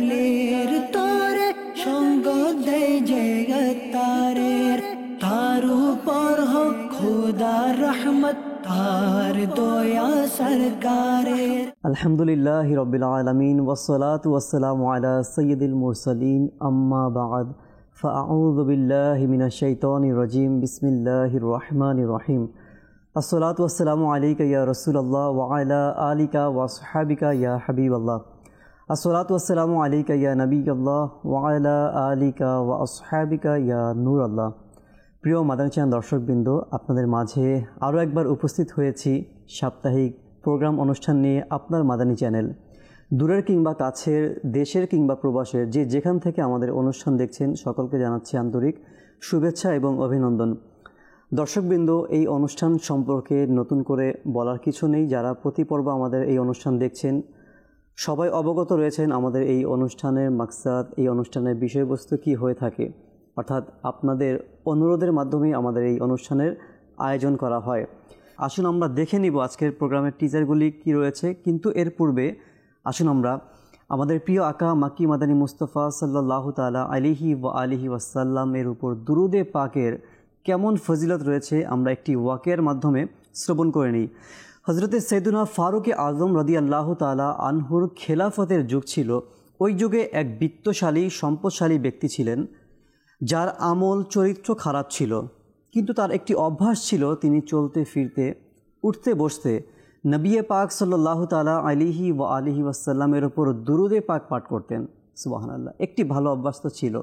লের তোরে সঙ্গ দে যে তারের তার উপর হোক খোদার রহমত তার দয়া সরকারের। আলহামদুলিল্লাহি রাব্বিল আলামিন ওয়াসসালাতু ওয়াসসালামু আলা সাইয়্যিদিল মুরসালিন আম্মা বা'দ ফাআউযু বিল্লাহি মিনাশ শাইতানির রাজীম বিসমিল্লাহির রহমানির রহিম। আসসালাতু ওয়াসসালামু আলাইকা ইয়া রাসূলুল্লাহ ওয়া আলা আলিকা ওয়া আসহাবিকা ইয়া হাবিবাল্লাহ। আসসালাতু ওয়াসসালামু আলাইকা ইয়া নবিয়াল্লাহ ওয়া আলা আলিকা ওয়া আসহাবিকা ইয়া নূরাল্লাহ। প্রিয় মাদানী চ্যানেল দর্শকবৃন্দ, আপনাদের মাঝে আরও একবার উপস্থিত হয়েছি সাপ্তাহিক প্রোগ্রাম অনুষ্ঠান নিয়ে। আপনার মাদানী চ্যানেল দূরের কিংবা কাছের, দেশের কিংবা প্রবাসের, যে যেখান থেকে আমাদের অনুষ্ঠান দেখছেন সকলকে জানাচ্ছি আন্তরিক শুভেচ্ছা এবং অভিনন্দন। দর্শকবৃন্দ, এই অনুষ্ঠান সম্পর্কে নতুন করে বলার কিছু নেই। যারা প্রতি পর্ব আমাদের এই অনুষ্ঠান দেখছেন সবাই অবগত রয়েছেন আমাদের এই অনুষ্ঠানের মাকসাদ, এই অনুষ্ঠানের বিষয়বস্তু কি হয়ে থাকে। অর্থাৎ আপনাদের অনুরোধের মাধ্যমেই আমাদের এই অনুষ্ঠানের আয়োজন করা হয়। আসুন আমরা দেখে নিব আজকের প্রোগ্রামের টিজারগুলি কি রয়েছে, কিন্তু এর পূর্বে আসুন আমরা আমাদের প্রিয় আকা মাক্কি মাদানী মুস্তাফা সাল্লাল্লাহু তাআলা আলাইহি ওয়া আলিহি ওয়াসাল্লামের উপর দুরুদে পাকের কেমন ফজিলত রয়েছে আমরা একটি ওয়াকিয়ার মাধ্যমে শ্রবণ করে নিই। হযরতে সৈয়দুনা ফারুক আজম রাদিয়াল্লাহু তাআলা আনহুর খেলাফতের যুগ ছিল। ওই যুগে এক বিত্তশালী সম্পদশালী ব্যক্তি ছিলেন যার আমল চরিত্র খারাপ ছিল, কিন্তু তার একটি অভ্যাস ছিল, তিনি চলতে ফিরতে উঠতে বসতে নবী পাক সাল্লাল্লাহু তাআলা আলাইহি ওয়া আলিহি ওয়াসাল্লামের ওপর দুরুদে পাক পাঠ করতেন। সুবহানাল্লাহ, একটি ভালো অভ্যাস তো ছিল,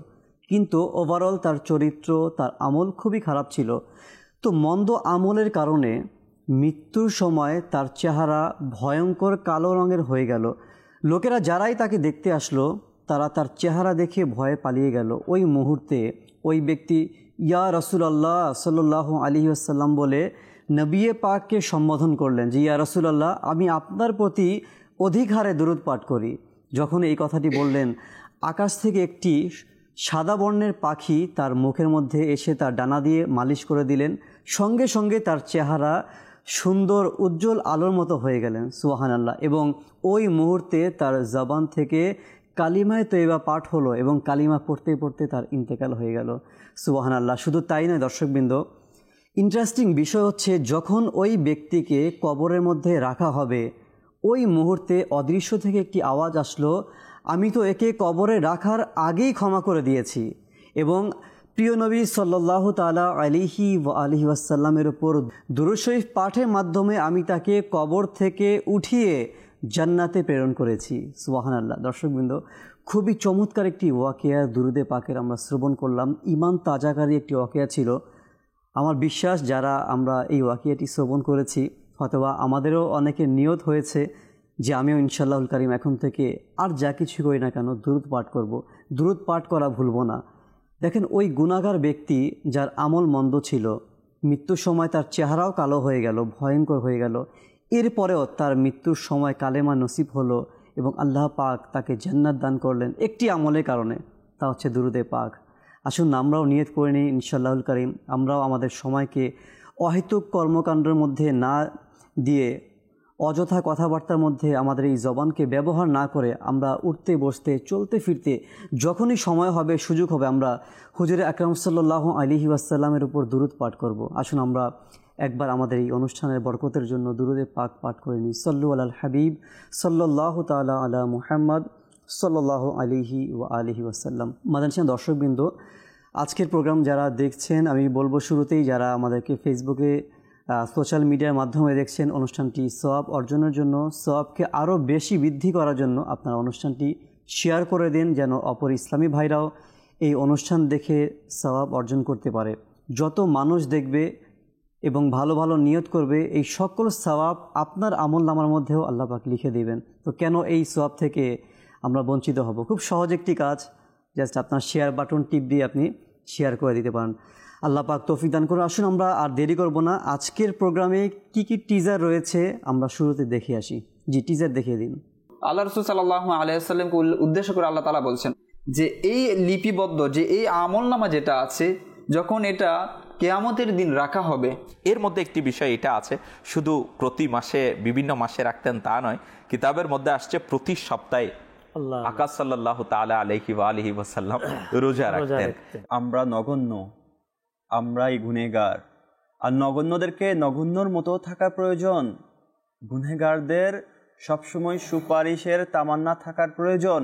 কিন্তু ওভারঅল তার চরিত্র, তার আমল খুবই খারাপ ছিল। তো মন্দ আমলের কারণে মৃত্যুর সময় তার চেহারা ভয়ঙ্কর কালো রঙের হয়ে গেল। লোকেরা যারাই তাকে দেখতে আসলো তারা তার চেহারা দেখে ভয়ে পালিয়ে গেল। ওই মুহূর্তে ওই ব্যক্তি ইয়া রাসূলুল্লাহ সাল্লাল্লাহু আলাইহি ওয়াসাল্লাম বলে নবী পাককে সম্বোধন করলেন যে ইয়া রাসূলুল্লাহ, আমি আপনার প্রতি অধিক হারে দুরূদ পাঠ করি। যখন এই কথাটি বললেন, আকাশ থেকে একটি সাদা বর্ণের পাখি তার মুখের মধ্যে এসে তার ডানা দিয়ে মালিশ করে দিলেন। সঙ্গে সঙ্গে তার চেহারা সুন্দর উজ্জ্বল আলোর মতো হয়ে গেলেন। সুবহানাল্লাহ। এবং ওই মুহূর্তে তার জবান থেকে কালিমায়ে তয়্যিবা পাঠ হলো এবং কালিমা পড়তে পড়তে তার ইন্তেকাল হয়ে গেল। সুবহানাল্লাহ। শুধু তাই নয় দর্শকবৃন্দ, ইন্টারেস্টিং বিষয় হচ্ছে যখন ওই ব্যক্তিকে কবরের মধ্যে রাখা হবে ওই মুহূর্তে অদৃশ্য থেকে একটি আওয়াজ আসলো, আমি তো একে কবরে রাখার আগেই ক্ষমা করে দিয়েছি। এবং প্রিয় নবী সাল্লাল্লাহু তাআলা আলাইহি ওয়া আলিহি ওয়াসাল্লামের উপর দুরূদ শরীফ পাঠের মাধ্যমে আমি তাকে কবর থেকে উঠিয়ে জান্নাতে প্রেরণ করেছি। সুবহানাল্লাহ। দর্শকবৃন্দ, খুবই চমৎকার একটি ওয়াকিয়া দুরুদে পাকের আমরা শ্রবণ করলাম। ইমান তাজাকারী একটি ওয়াকিয়া ছিল। আমার বিশ্বাস যারা আমরা এই ওয়াকিয়াটি শ্রবণ করেছি হয়তোবা আমাদেরও অনেকের নিয়ত হয়েছে যে আমিও ইনশাআল্লাহুল কারীম এখন থেকে আর যা কিছু করি না কেন দুরুদ পাঠ করব, দুরুদ পাঠ করা ভুলবো না। দেখেন, ওই গুনাহগার ব্যক্তি যার আমল মন্দ ছিল, মৃত্যুর সময় তার চেহারাও কালো হয়ে গেল, ভয়ঙ্কর হয়ে গেল। এরপরেও তার মৃত্যুর সময় কালেমা নসিব হলো এবং আল্লাহ পাক তাকে জান্নাত দান করলেন একটি আমলের কারণে, তা হচ্ছে দুরুদে পাক। আসুন আমরাও নিয়ত করে নিই ইনশাআল্লাহুল কারীম আমরাও আমাদের সময়কে অহেতুক কর্মকাণ্ডের মধ্যে না দিয়ে, অযথা কথাবার্তার মধ্যে আমাদের এই জবানকে ব্যবহার না করে আমরা উঠতে বসতে চলতে ফিরতে যখনই সময় হবে, সুযোগ হবে, আমরা হুজুরে আকরাম সাল্লাল্লাহু আলাইহি ওয়াসাল্লামের উপর দুরুদ পাঠ করব। আসুন আমরা একবার আমাদের এই অনুষ্ঠানের বরকতের জন্য দুরুদে পাক পাঠ করে নিই। সাল্লু আলাল হাবিব সাল্লাল্লাহু তাআলা আলা মুহাম্মদ সাল্লাল্লাহু আলাইহি ওয়া আলিহি ওয়াসাল্লাম। মাদানী চ্যানেল দর্শকবৃন্দ, আজকের প্রোগ্রাম যারা দেখছেন, আমি বলবো শুরুতেই যারা আমাদেরকে ফেসবুকে সোশ্যাল মিডিয়ার মাধ্যমে দেখছেন, অনুষ্ঠানটি সওয়াব অর্জনের জন্য, সওয়াবকে আরও বেশি বৃদ্ধি করার জন্য আপনারা অনুষ্ঠানটি শেয়ার করে দিন, যেন অপর ইসলামী ভাইরাও এই অনুষ্ঠান দেখে সওয়াব অর্জন করতে পারে। যত মানুষ দেখবে এবং ভালো ভালো নিয়ত করবে, এই সকল সওয়াব আপনার আমলনামার মধ্যেও আল্লাহ পাক লিখে দেবেন। তো কেন এই সওয়াব থেকে আমরা বঞ্চিত হব? খুব সহজ একটি কাজ, জাস্ট আপনার শেয়ার বাটন টিপ দিয়ে আপনি শেয়ার করে দিতে পারেন। আল্লাহ পাক তৌফিক দান করুন। আসুন আমরা আর দেরি করব না, আজকের প্রোগ্রামে কি কি টিজার রয়েছে আমরা শুরুতে দেখে আসি। জি, টিজার দেখিয়ে দিন। আল্লাহ রাসূল সাল্লাল্লাহু আলাইহি ওয়াসাল্লামকে উদ্দেশ্য করে আল্লাহ তাআলা বলছেন যে এই লিপিবদ্ধ যে এই আমলনামা যেটা আছে, যখন এটা কিয়ামতের দিন রাখা হবে, এর মধ্যে একটি বিষয় এটা আছে, শুধু প্রতি মাসে বিভিন্ন মাসে রাখতেন তা নয়, কিতাবের মধ্যে আসছে প্রতি সপ্তাহে আকাশ সাল্লাল্লাহু তাআলা আলাইহি ওয়া আলিহি ওয়াসাল্লাম রোজা রাখতেন। আমরা নগণ্য, আমরাই গুনেগার, আর নগণ্যদেরকে নগণ্যর মতো থাকা প্রয়োজন। গুনেগারদের সবসময় সুপারিশের তামান্না থাকার প্রয়োজন।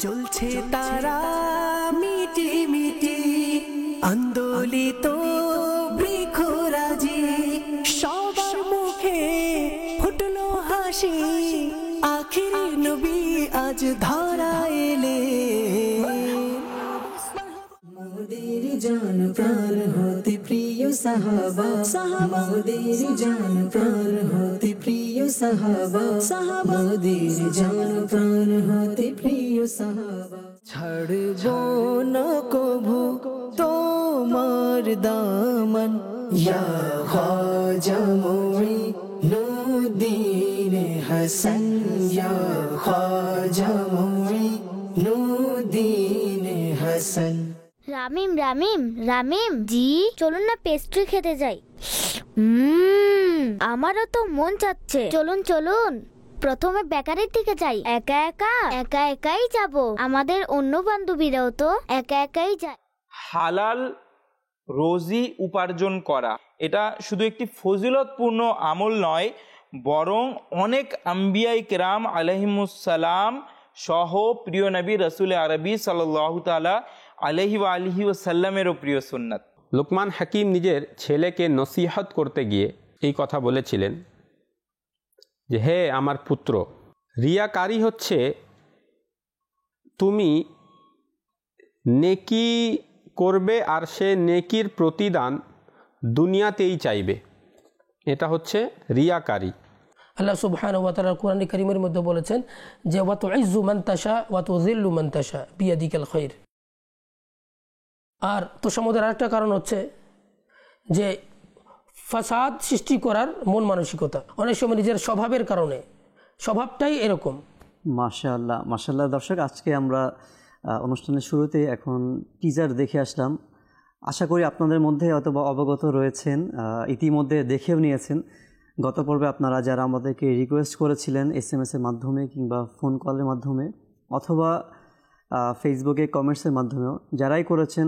জ্বলছে তারা মিটি মিটি আন্দোলিত বৃক্ষরাজি, সবার মুখে ফুটলো হাসি, আখির নবী আজ ধরা এলে। মোদের জান প্রাণ হতে প্রিয় সাহাবা, মোদের জান প্রাণ হতে প্রিয় সাহাবা, মোদের জান প্রাণ হতে প্রিয় সাহাবা। ছাড়বো না কভু তোমার দামন, ইয়া খাজা মুঈনুদ্দিন হাসান, ইয়া খাজা মুঈনুদ্দিন হাসান। রামিম রামিম রামিম জি, চলুন না পেস্ট্রি খেতে যাই। আমারও তো মন চাচ্ছে, চলুন চলুন। প্রথমে বেকারির দিকে যাই। একা একাই যাব, আমাদের অন্য বান্ধবীরাও তো একা একাই যায়। হালাল রোজি উপার্জন করা এটা শুধু একটি ফজিলতপূর্ণ আমল নয়, বরং অনেক আম্বিয়া কিরাম আলাইহিমুসসালাম সহ প্রিয় নবী রাসূল আরবি সাল্লাল্লাহু তাআলা আলাইহি ওয়া আলিহি ওয়াসাল্লামেরও প্রিয় সুন্নাত। লুকমান হাকিম নিজের ছেলেকে নসিহত করতে গিয়ে এই কথা বলেছিলেন যে, হে আমার পুত্র, রিয়াকারী হচ্ছে তুমি নেকি করবে আর সে নেকির প্রতিদান দুনিয়াতেই চাইবে, এটা হচ্ছে রিয়াকারী। আল্লাহ সুবহানাহু ওয়া তাআলা কোরআন কারীমের মধ্যে বলেছেন যে ওয়া তুইজ্জু মান তাশা ওয়া তুযিল্লু মান তাশা বিয়াদিকাল খায়র। আর তোষামদের আরেকটা কারণ হচ্ছে যে ফাসাদ সৃষ্টি করার মন মানসিকতা, অনেক সময় নিজের স্বভাবের কারণে, স্বভাবটাই এরকম। মাশাআল্লাহ মাশাআল্লাহ। দর্শক, আজকে আমরা অনুষ্ঠানের শুরুতে এখন টিজার দেখে আসলাম। আশা করি আপনাদের মধ্যে অথবা অবগত রয়েছেন, ইতিমধ্যে দেখেও নিয়েছেন। গত পর্বে আপনারা যারা আমাদেরকে রিকোয়েস্ট করেছিলেন SMS এর মাধ্যমে কিংবা ফোন কলের মাধ্যমে অথবা ফেসবুকে কমেন্টসের মাধ্যমেও, যারাই করেছেন,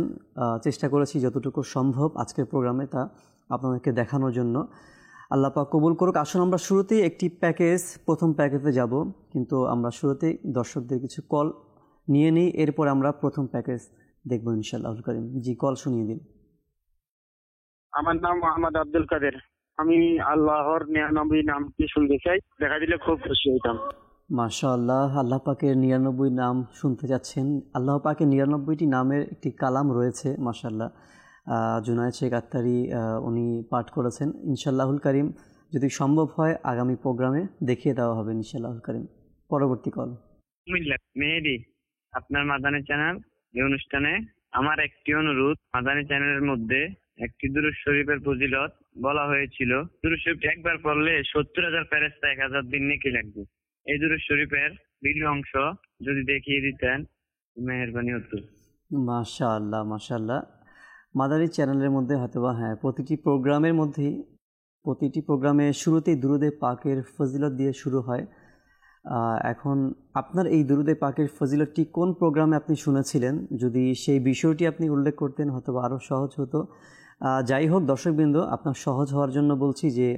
চেষ্টা করেছি যতটুকু সম্ভব আজকের প্রোগ্রামে তা আপনাদেরকে দেখানোর জন্য। আল্লাহ পাক কবুল করুক। আসুন আমরা শুরুতেই একটি প্রথম প্যাকেজে যাব, কিন্তু আমরা শুরুতেই দর্শকদের কিছু কল নিয়ে নিই, এরপর আমরা প্রথম প্যাকেজ দেখব ইনশাআল্লাহ করিম। জি, কল শুনিয়ে দিন। আমার নাম মোহাম্মদ আব্দুল কাদের। আমি আল্লাহর 99 নামটি শুনতে চাই, দেখা দিলে খুব খুশি হইতাম। মাশাআল্লাহ, আল্লাহ পাকের 99 নাম শুনতে যাচ্ছেন। আল্লাহ পাকের 99টি নামের একটি কালাম রয়েছে মাশাআল্লাহ। জুনায়েদ শেখ আত্তারি উনি পাঠ করেছেন। ইনশাআল্লাহুল করিম যদি সম্ভব হয় আগামী প্রোগ্রামে দেখিয়ে দেওয়া হবে ইনশাআল্লাহুল করিম। পরবর্তী কল। মেহেদি, আপনার মাদানী চ্যানেল এই অনুষ্ঠানে আমার একটি অনুরোধ। মাদানী চ্যানেলের মধ্যে একটি দুরূদ শরীফের ফজিলত বলা হয়েছিল, দুরূদ শরীফ একবার পড়লে 70,000 ফেরেশতা 1000 দিন নেকি লাগবে। এই দুরূদ শরীফের ভিডিও অংশ যদি দেখিয়ে দিতেন মেহেরবানি হতো। মাশাআল্লাহ মাশাআল্লাহ। মাদানী চ্যানেলের মধ্যে হয়তোবা প্রতিটি প্রোগ্রামে শুরুতেই দুরূদে পাকের ফজিলত দিয়ে শুরু হয়। এখন আপনার এই দুরূদে পাকের ফজিলতটি কোন প্রোগ্রামে আপনি শুনেছিলেন, যদি সেই বিষয়টি আপনি উল্লেখ করতেন হয়তোবা আরও সহজ হতো। যাই হোক দর্শকবৃন্দ, আপনার সহজ হওয়ার জন্য বলছি যে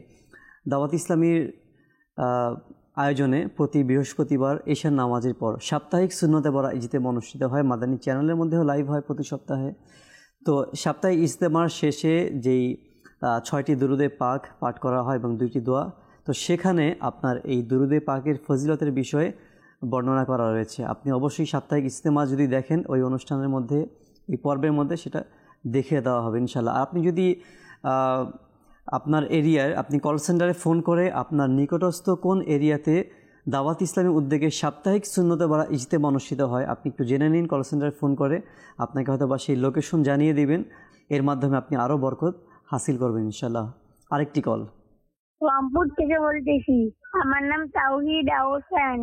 দাওয়াত ইসলামীর আয়োজনে প্রতি বৃহস্পতিবার এশার নামাজের পর সাপ্তাহিক সুন্নতে বরা ইজতেমা অনুষ্ঠিত হয়। মাদানী চ্যানেলের মধ্যেও লাইভ হয় প্রতি সপ্তাহে। তো সাপ্তাহিক ইজতেমার শেষে যেই 6টি দুরূদে পাক পাঠ করা হয় এবং 2টি দোয়া, তো সেখানে আপনার এই দুরূদে পাকের ফজিলতের বিষয়ে বর্ণনা করা রয়েছে। আপনি অবশ্যই সাপ্তাহিক ইজতেমা যদি দেখেন ওই অনুষ্ঠানের মধ্যে, এই পর্বের মধ্যে সেটা দেখিয়ে দেওয়া হবে ইনশাআল্লাহ। আর আপনি যদি আপনার এরিয়ার আপনি কল সেন্টারে ফোন করে আপনার নিকটস্থ কোন এরিয়াতে দাওয়াত ইসলামী উদ্যোগে সাপ্তাহিক সুন্নতে বরা ইজতেমা অনুষ্ঠিত হয় আপনি একটু জেনে নিন। কল সেন্টারে ফোন করে আপনাকে হয়তো বা সেই লোকেশন জানিয়ে দিবেন, এর মাধ্যমে আপনি আরও বরকত হাসিল করবেন ইনশাআল্লাহ। আরেকটি কল। রামপুর থেকে বলতেছি, আমার নাম তাওহিদ হোসেন।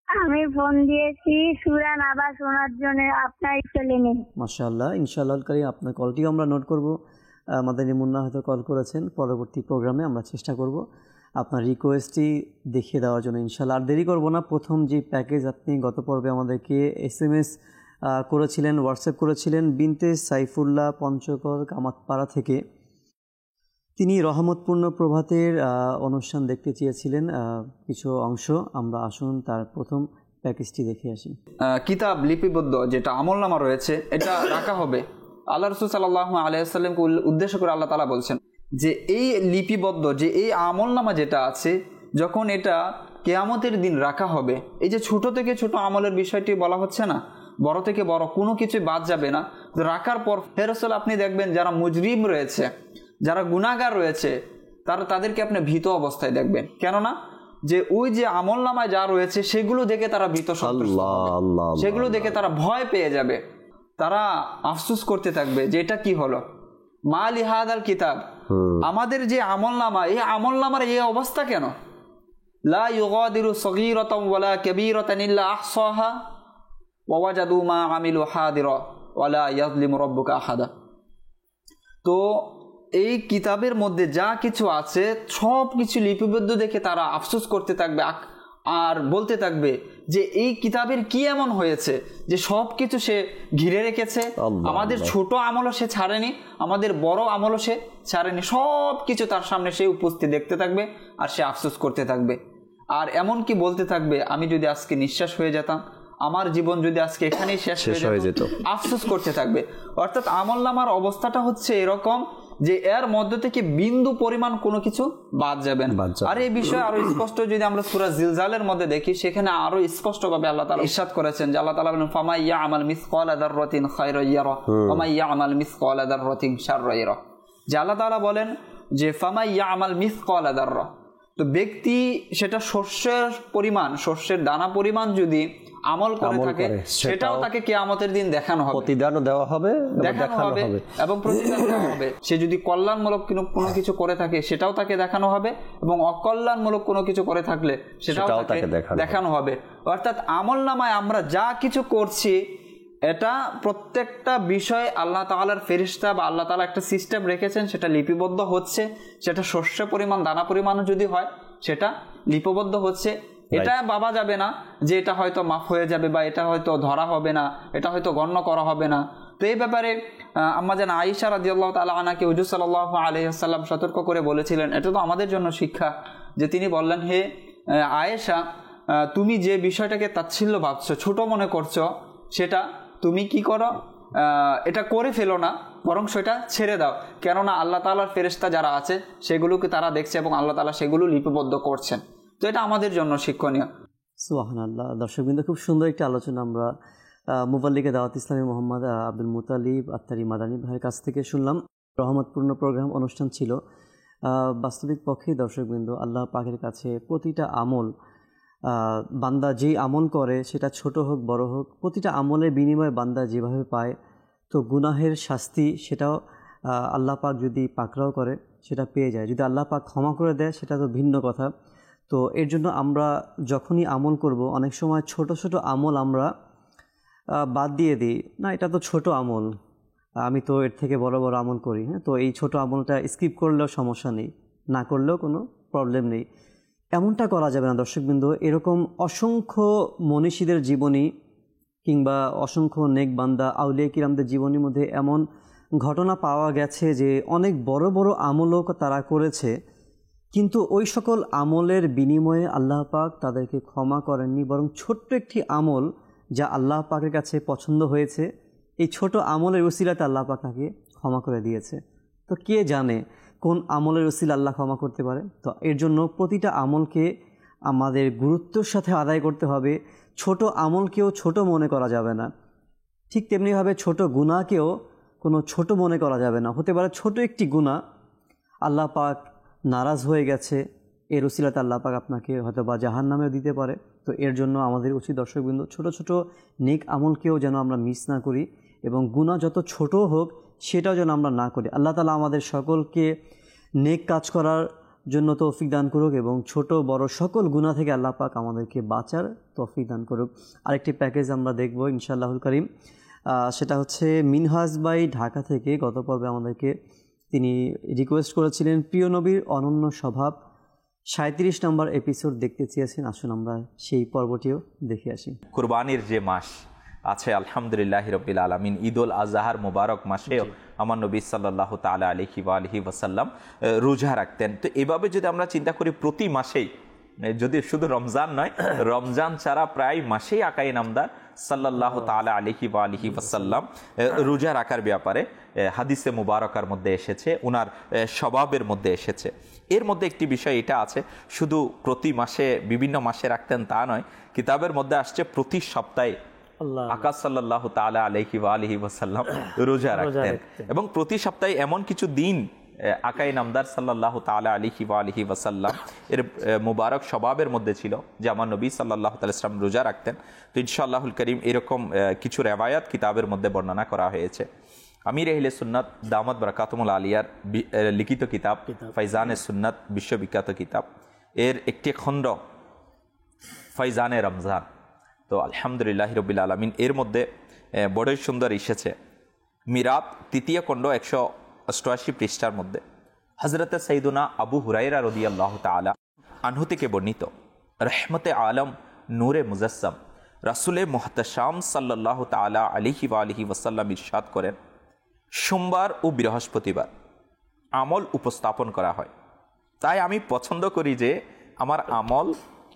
আমি ফোন দিয়েছি সূরা নাবা শোনার জন্য আপনার চ্যানেলে। মাশাআল্লাহ, ইনশাআল্লাহ কারীম আপনার কলটিও আমরা নোট করব। মাদানী মুন্না হয়তো কল করেছেন, পরবর্তী প্রোগ্রামে আমরা চেষ্টা করব আপনার রিকোয়েস্টই দেখিয়ে দেওয়ার জন্য ইনশাআল্লাহ। আর দেরি করব না, প্রথম যে প্যাকেজ আপনি গত পর্বে আমাদেরকে SMS করেছিলেন, হোয়াটসঅ্যাপ করেছিলেন, বিনতে সাইফুল্লাহ পঞ্চগড় কামাতপাড়া থেকে, তিনি রহমতপূর্ণ প্রভাতের অনুষ্ঠান দেখতে চেয়েছিলেন কিছু অংশ। আমরা আসুন তার প্রথম প্যাকেজটি দেখে আসি। কিতাব লিপিবদ্ধ যেটা আমলনামা রয়েছে এটা রাখা হবে। আল্লাহ রাসূল সাল্লাল্লাহু আলাইহি ওয়াসাল্লামকে উদ্দেশ্য করে আল্লাহ তাআলা বলছেন যে এই লিপিবদ্ধ যে এই আমলনামা যেটা আছে, যখন এটা কিয়ামতের দিন রাখা হবে, এই যে ছোট থেকে ছোট আমলের বিষয়টি বলা হচ্ছে না, বড় থেকে বড় কোনো কিছু বাদ যাবে না। রাখার পর হে রাসূল আপনি দেখবেন যারা মুজরিম রয়েছে, যারা গুনাহগার রয়েছে, তাদেরকে আপনি ভীত অবস্থায় দেখবেন। কেননা যে ওই যে আমলনামায় যা রয়েছে সেগুলো দেখে তারা ভীত সন্ত্রস্ত হবে, সেগুলো দেখে তারা ভয় পেয়ে যাবে, তারা আফসোস করতে থাকবে যে এটা কি হলো, মা লিহাদাল কিতাব, আমাদের যে আমলনামা, এই আমলনামার এই অবস্থা কেন? লা ইউগাদিরু সগীরাতান ওয়ালা কাবীরাতান ইল্লা আহসাহা ওয়া ওয়াজাদু মা আমিলু হাদিরা ওয়ালা ইয়াযলিমু রাব্বুকা আহাদা। তো এই কিতাবের মধ্যে যা কিছু আছে সব কিছু লিপিবদ্ধ দেখে তারা আফসোস করতে থাকবে আর বলতে থাকবে যে এই কিতাবের কি এমন হয়েছে যে সব কিছু সে ঘিরে রেখেছে। আমাদের ছোট আমলও সে ছাড়েনি, আমাদের বড় আমলও সে ছাড়েনি, সব কিছু তার সামনে সে উপস্থিত দেখতে থাকবে আর সে আফসোস করতে থাকবে। আর এমন কি বলতে থাকবে, আমি যদি আজকে নিঃশ্বাস হয়ে যেতাম, আমার জীবন যদি আজকে এখানেই শেষ হয়ে যেত, আফসোস করতে থাকবে। অর্থাৎ আমলনামার অবস্থাটা হচ্ছে এরকম যে এর মধ্য থেকে বিন্দু পরিমাণ কোনো কিছু বাদ যাবে না। আর এই বিষয়ে আরো স্পষ্ট যদি আমরা সূরা জিলজালের মধ্যে দেখি, সেখানে আরো স্পষ্টভাবে আল্লাহ তাআলা ইরশাদ করেছেন যে আল্লাহ তাআলা বলেন ফামা ইয়ামাল মিসকালা যাররাতিন খায়রান ইয়ারা ওয়া মা ইয়ামাল মিসকালা যাররাতিন শাররান ইয়ারা। যে আল্লাহ তাআলা বলেন যে ফামা ইয়ামাল মিসকালা যাররা, তো ব্যক্তি সেটা শস্যের পরিমাণ, শস্যের দানা পরিমাণ যদি আমল করে থাকে, সেটাও তাকে কিয়ামতের দিন দেখানো হবে, প্রতিদানও দেওয়া হবে, দেখানো হবে এবং প্রতিদান দেওয়া হবে। সে যদি কল্যাণমূলক কোনো কিছু করে থাকে সেটাও তাকে দেখানো হবে, এবং অকল্যাণমূলক কোনো কিছু করে থাকলে সেটাও তাকে দেখানো হবে। অর্থাৎ আমলনামায় আমরা যা কিছু করছি, এটা প্রত্যেকটা বিষয় আল্লাহ তাআলার ফেরেশতা বা আল্লাহ তাআলা একটা সিস্টেম রেখেছেন, সেটা লিপিবদ্ধ হচ্ছে। সেটা শস্য পরিমাণ, দানা পরিমাণ যদি হয়, সেটা লিপিবদ্ধ হচ্ছে। এটা ভাবা যাবে না যে এটা হয়তো মাফ হয়ে যাবে বা এটা হয়তো ধরা হবে না, এটা হয়তো গণ্য করা হবে না। তো এই ব্যাপারে আম্মা জান আয়েশা রাদিয়াল্লাহু তাআলা আনহাকে হুজুর সাল্লাল্লাহু আলাইহি ওয়াসাল্লাম সতর্ক করে বলেছিলেন। এটা তো আমাদের জন্য শিক্ষা যে তিনি বললেন, হে আয়েশা, তুমি যে বিষয়টাকে তাচ্ছিল্য ভাবছো, ছোট মনে করছো, সেটা তুমি কি করো, এটা করে ফেলো না, বরং সেটা ছেড়ে দাও। কেননা আল্লাহ তাআলার ফেরেশতা যারা আছে সেগুলোকে তারা দেখছে এবং আল্লাহ তাআলা সেগুলো লিপিবদ্ধ করছেন। তো এটা আমাদের জন্য শিক্ষণীয়। সুবহানাল্লাহ। দর্শকবৃন্দ, খুব সুন্দর একটা আলোচনা আমরা মুবাল্লিগে দাওয়াত ইসলামী মোহাম্মদ আব্দুল মুতালিব আত্তারি মাদানী ভাইয়ের কাছ থেকে শুনলাম। রহমতপূর্ণ প্রোগ্রাম অনুষ্ঠান ছিল। বাস্তবিক পক্ষেই দর্শকবৃন্দ, আল্লাহ পাকের কাছে প্রতিটা আমল, বান্দা যেই আমল করে সেটা ছোট হোক বড় হোক, প্রতিটা আমলের বিনিময়ে বান্দা যেভাবে পায়, তো গুনাহের শাস্তি সেটাও আল্লাহ পাক যদি পাকড়াও করে সেটা পেয়ে যায়। যদি আল্লাহ পাক ক্ষমা করে দেয় সেটা তো ভিন্ন কথা। তো এর জন্য আমরা যখনই আমল করব, অনেক সময় ছোট ছোট আমল আমরা বাদ দিয়ে দিই, না এটা তো ছোট আমল, আমি তো এর থেকে বড় বড় আমল করি, হ্যাঁ, তো এই ছোট আমলটা স্কিপ করলেও সমস্যা নেই, না করলেও কোনো প্রবলেম নেই। এমনটা করা যাবে না দর্শকবৃন্দ। এরকম অসংখ্য মনীষীদের জীবনী কিংবা অসংখ্য নেক বান্দা আউলিয়া কিরামদের জীবনীর মধ্যে এমন ঘটনা পাওয়া গেছে যে অনেক বড় বড় আমলও তারা করেছে, কিন্তু ওই সকল আমলের বিনিময়ে আল্লাহ পাক তাদেরকে ক্ষমা করেননি, বরং ছোট্ট একটি আমল যা আল্লাহ পাকের কাছে পছন্দ হয়েছে, এই ছোট আমলের উসিলাতে আল্লাহ পাক তাকে ক্ষমা করে দিয়েছে। তো কে জানে কোন আমলের উসিলা আল্লাহ ক্ষমা করতে পারে। তো এর জন্য প্রতিটা আমলকে আমাদের গুরুত্বের সাথে আদায় করতে হবে। ছোট আমলকেও ছোট মনে করা যাবে না, ঠিক তেমনিভাবে ছোট গুনাহকেও কোনো ছোট মনে করা যাবে না। হতে পারে ছোট একটি গুনাহ, আল্লাহ পাক নারাজ হয়ে গেছে, এর উসিলাতে আল্লাহ পাক আপনাকে হয়তো বা জাহান্নামেও দিতে পারে। তো এর জন্য আমাদের উচিত দর্শকবৃন্দ, ছোট ছোট নেক আমলকেও যেন আমরা মিস না করি, এবং গুনাহ যত ছোট হোক সেটাও যেন আমরা না করি। আল্লাহ তাআলা আমাদের সকলকে নেক কাজ করার জন্য তৌফিক দান করুক, এবং ছোট বড় সকল গুনাহ থেকে আল্লাহ পাক আমাদেরকে বাঁচার তৌফিক দান করুক। আরেকটি প্যাকেজ আমরা দেখব ইনশাআল্লাহুল কারীম, সেটা হচ্ছে মিনহাজ ভাই ঢাকা থেকে। গত পর্বে আমাদেরকে তিনি রিকোয়েস্ট করেছিলেন প্রিয় নবীর অনন্য স্বভাব 37 নম্বর এপিসোড দেখতে চেয়েছেন, আসুন আমরা সেই পর্বটিও দেখে আসি। কুরবানির যে মাস আছে, আলহামদুলিল্লাহ রব্বিল আলামিন, ঈদুল আজহার মুবারক মাসেও আমার নবী সাল্লাল্লাহু তাআলা আলাইহি ওয়া আলিহি ওয়াসাল্লাম রোজা রাখতেন। তো এভাবে যদি আমরা চিন্তা করি, প্রতি মাসেই, যদি শুধু রমজান নয়, রমজান ছাড়া প্রায় মাসেই আকা ইনামদার সাল্লাল্লাহু তাআলা আলাইহি ওয়া আলিহি ওয়াসাল্লাম রোজা রাখার ব্যাপারে হাদিসে মুবারকার মধ্যে এসেছে, ওনার স্বভাবের মধ্যে এসেছে। এর মধ্যে একটি বিষয় এটা আছে, শুধু প্রতি মাসে বিভিন্ন মাসে রাখতেন তা নয়, কিতাবের মধ্যে আসছে প্রতি সপ্তাহে আকা সাল্লাল্লাহু তাআলা আলাইহি ওয়া আলিহি ওয়াসাল্লাম রোজা রাখতেন। এবং প্রতি সপ্তাহে এমন কিছু দিন আকা ইনামদার সাল্লাল্লাহু তাআলা আলাইহি ওয়া আলিহি ওয়াসাল্লাম এর মুবারক স্বভাবের মধ্যে ছিল যে আমার নবী সাল্লাল্লাহু তাআলা সাল্লাম রোজা রাখতেন। তো ইনশাআল্লাহুল করিম এরকম কিছু রেওয়ায়াত কিতাবের মধ্যে বর্ণনা করা হয়েছে। আমির আহলে সুন্নাত দামাত বারাকাতুহুল আলিয়ার লিখিত কিতাব ফাইজানে সুন্নাত, বিশ্ববিখ্যাত কিতাব, এর একটি খণ্ড ফাইজানে রমজান। তো আলহামদুলিল্লাহ রব্বিল আলামিন এর মধ্যে বড়ই সুন্দর এসেছে, মিরাত তৃতীয় খণ্ড 188 পৃষ্ঠার মধ্যে হযরতে সাইয়্যিদুনা আবু হুরায়রা রাদিয়াল্লাহু তাআলা আনহু থেকে বর্ণিত, রহমতে আলম নূরে মুজাসসাম রাসূলে মুহতাশাম সাল্লাল্লাহু তাআলা আলাইহি ওয়া আলিহি ওয়াসাল্লাম ইরশাদ করেন, সোমবার ও বৃহস্পতিবার আমল উপস্থাপন করা হয়। তাই আমি পছন্দ করি যে আমার আমল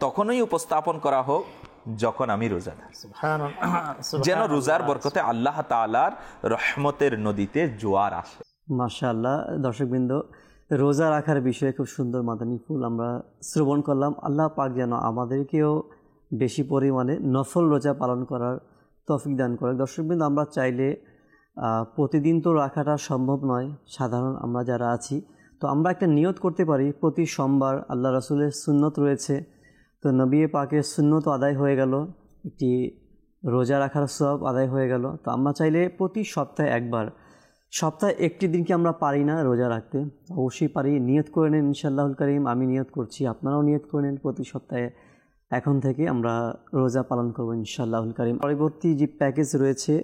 তখনই উপস্থাপন করা হোক যখন আমি রোজাদার, যেন রোজার বরকতে আল্লাহ তাআলার রহমতের নদীতে জোয়ার আসে। মাশাআল্লাহ। দর্শকবৃন্দ, রোজা রাখার বিষয়ে খুব সুন্দর মাদানী ফুল আমরা শ্রবণ করলাম। আল্লাহ পাক যেন আমাদেরকেও বেশি পরিমাণে নফল রোজা পালন করার তৌফিক দান করে। দর্শকবৃন্দ, আমরা চাইলে প্রতিদিন তো রাখাটা সম্ভব নয়, সাধারণ আমরা যারা আছি, তো আমরা একটা নিয়ত করতে পারি। প্রতি সোমবার আল্লাহ রাসূলের সুন্নত রয়েছে, তো নবী পাকের সুন্নত আদায় হয়ে গেল, একটি রোজা রাখার সওয়াব আদায় হয়ে গেল। তো আমরা চাইলে প্রতি সপ্তাহে একবার, সপ্তাহে একটি দিনকে আমরা পারি না রোজা রাখতে, অবশ্যই পারি। নিয়ত করে নেন ইনশাআল্লাহুল কারীম, আমি নিয়ত করছি, আপনারাও নিয়ত করে নেন, প্রতি সপ্তাহে এখন থেকে আমরা রোজা পালন করব ইনশাআল্লাহুল কারীম। পরবর্তী যে প্যাকেজ রয়েছে,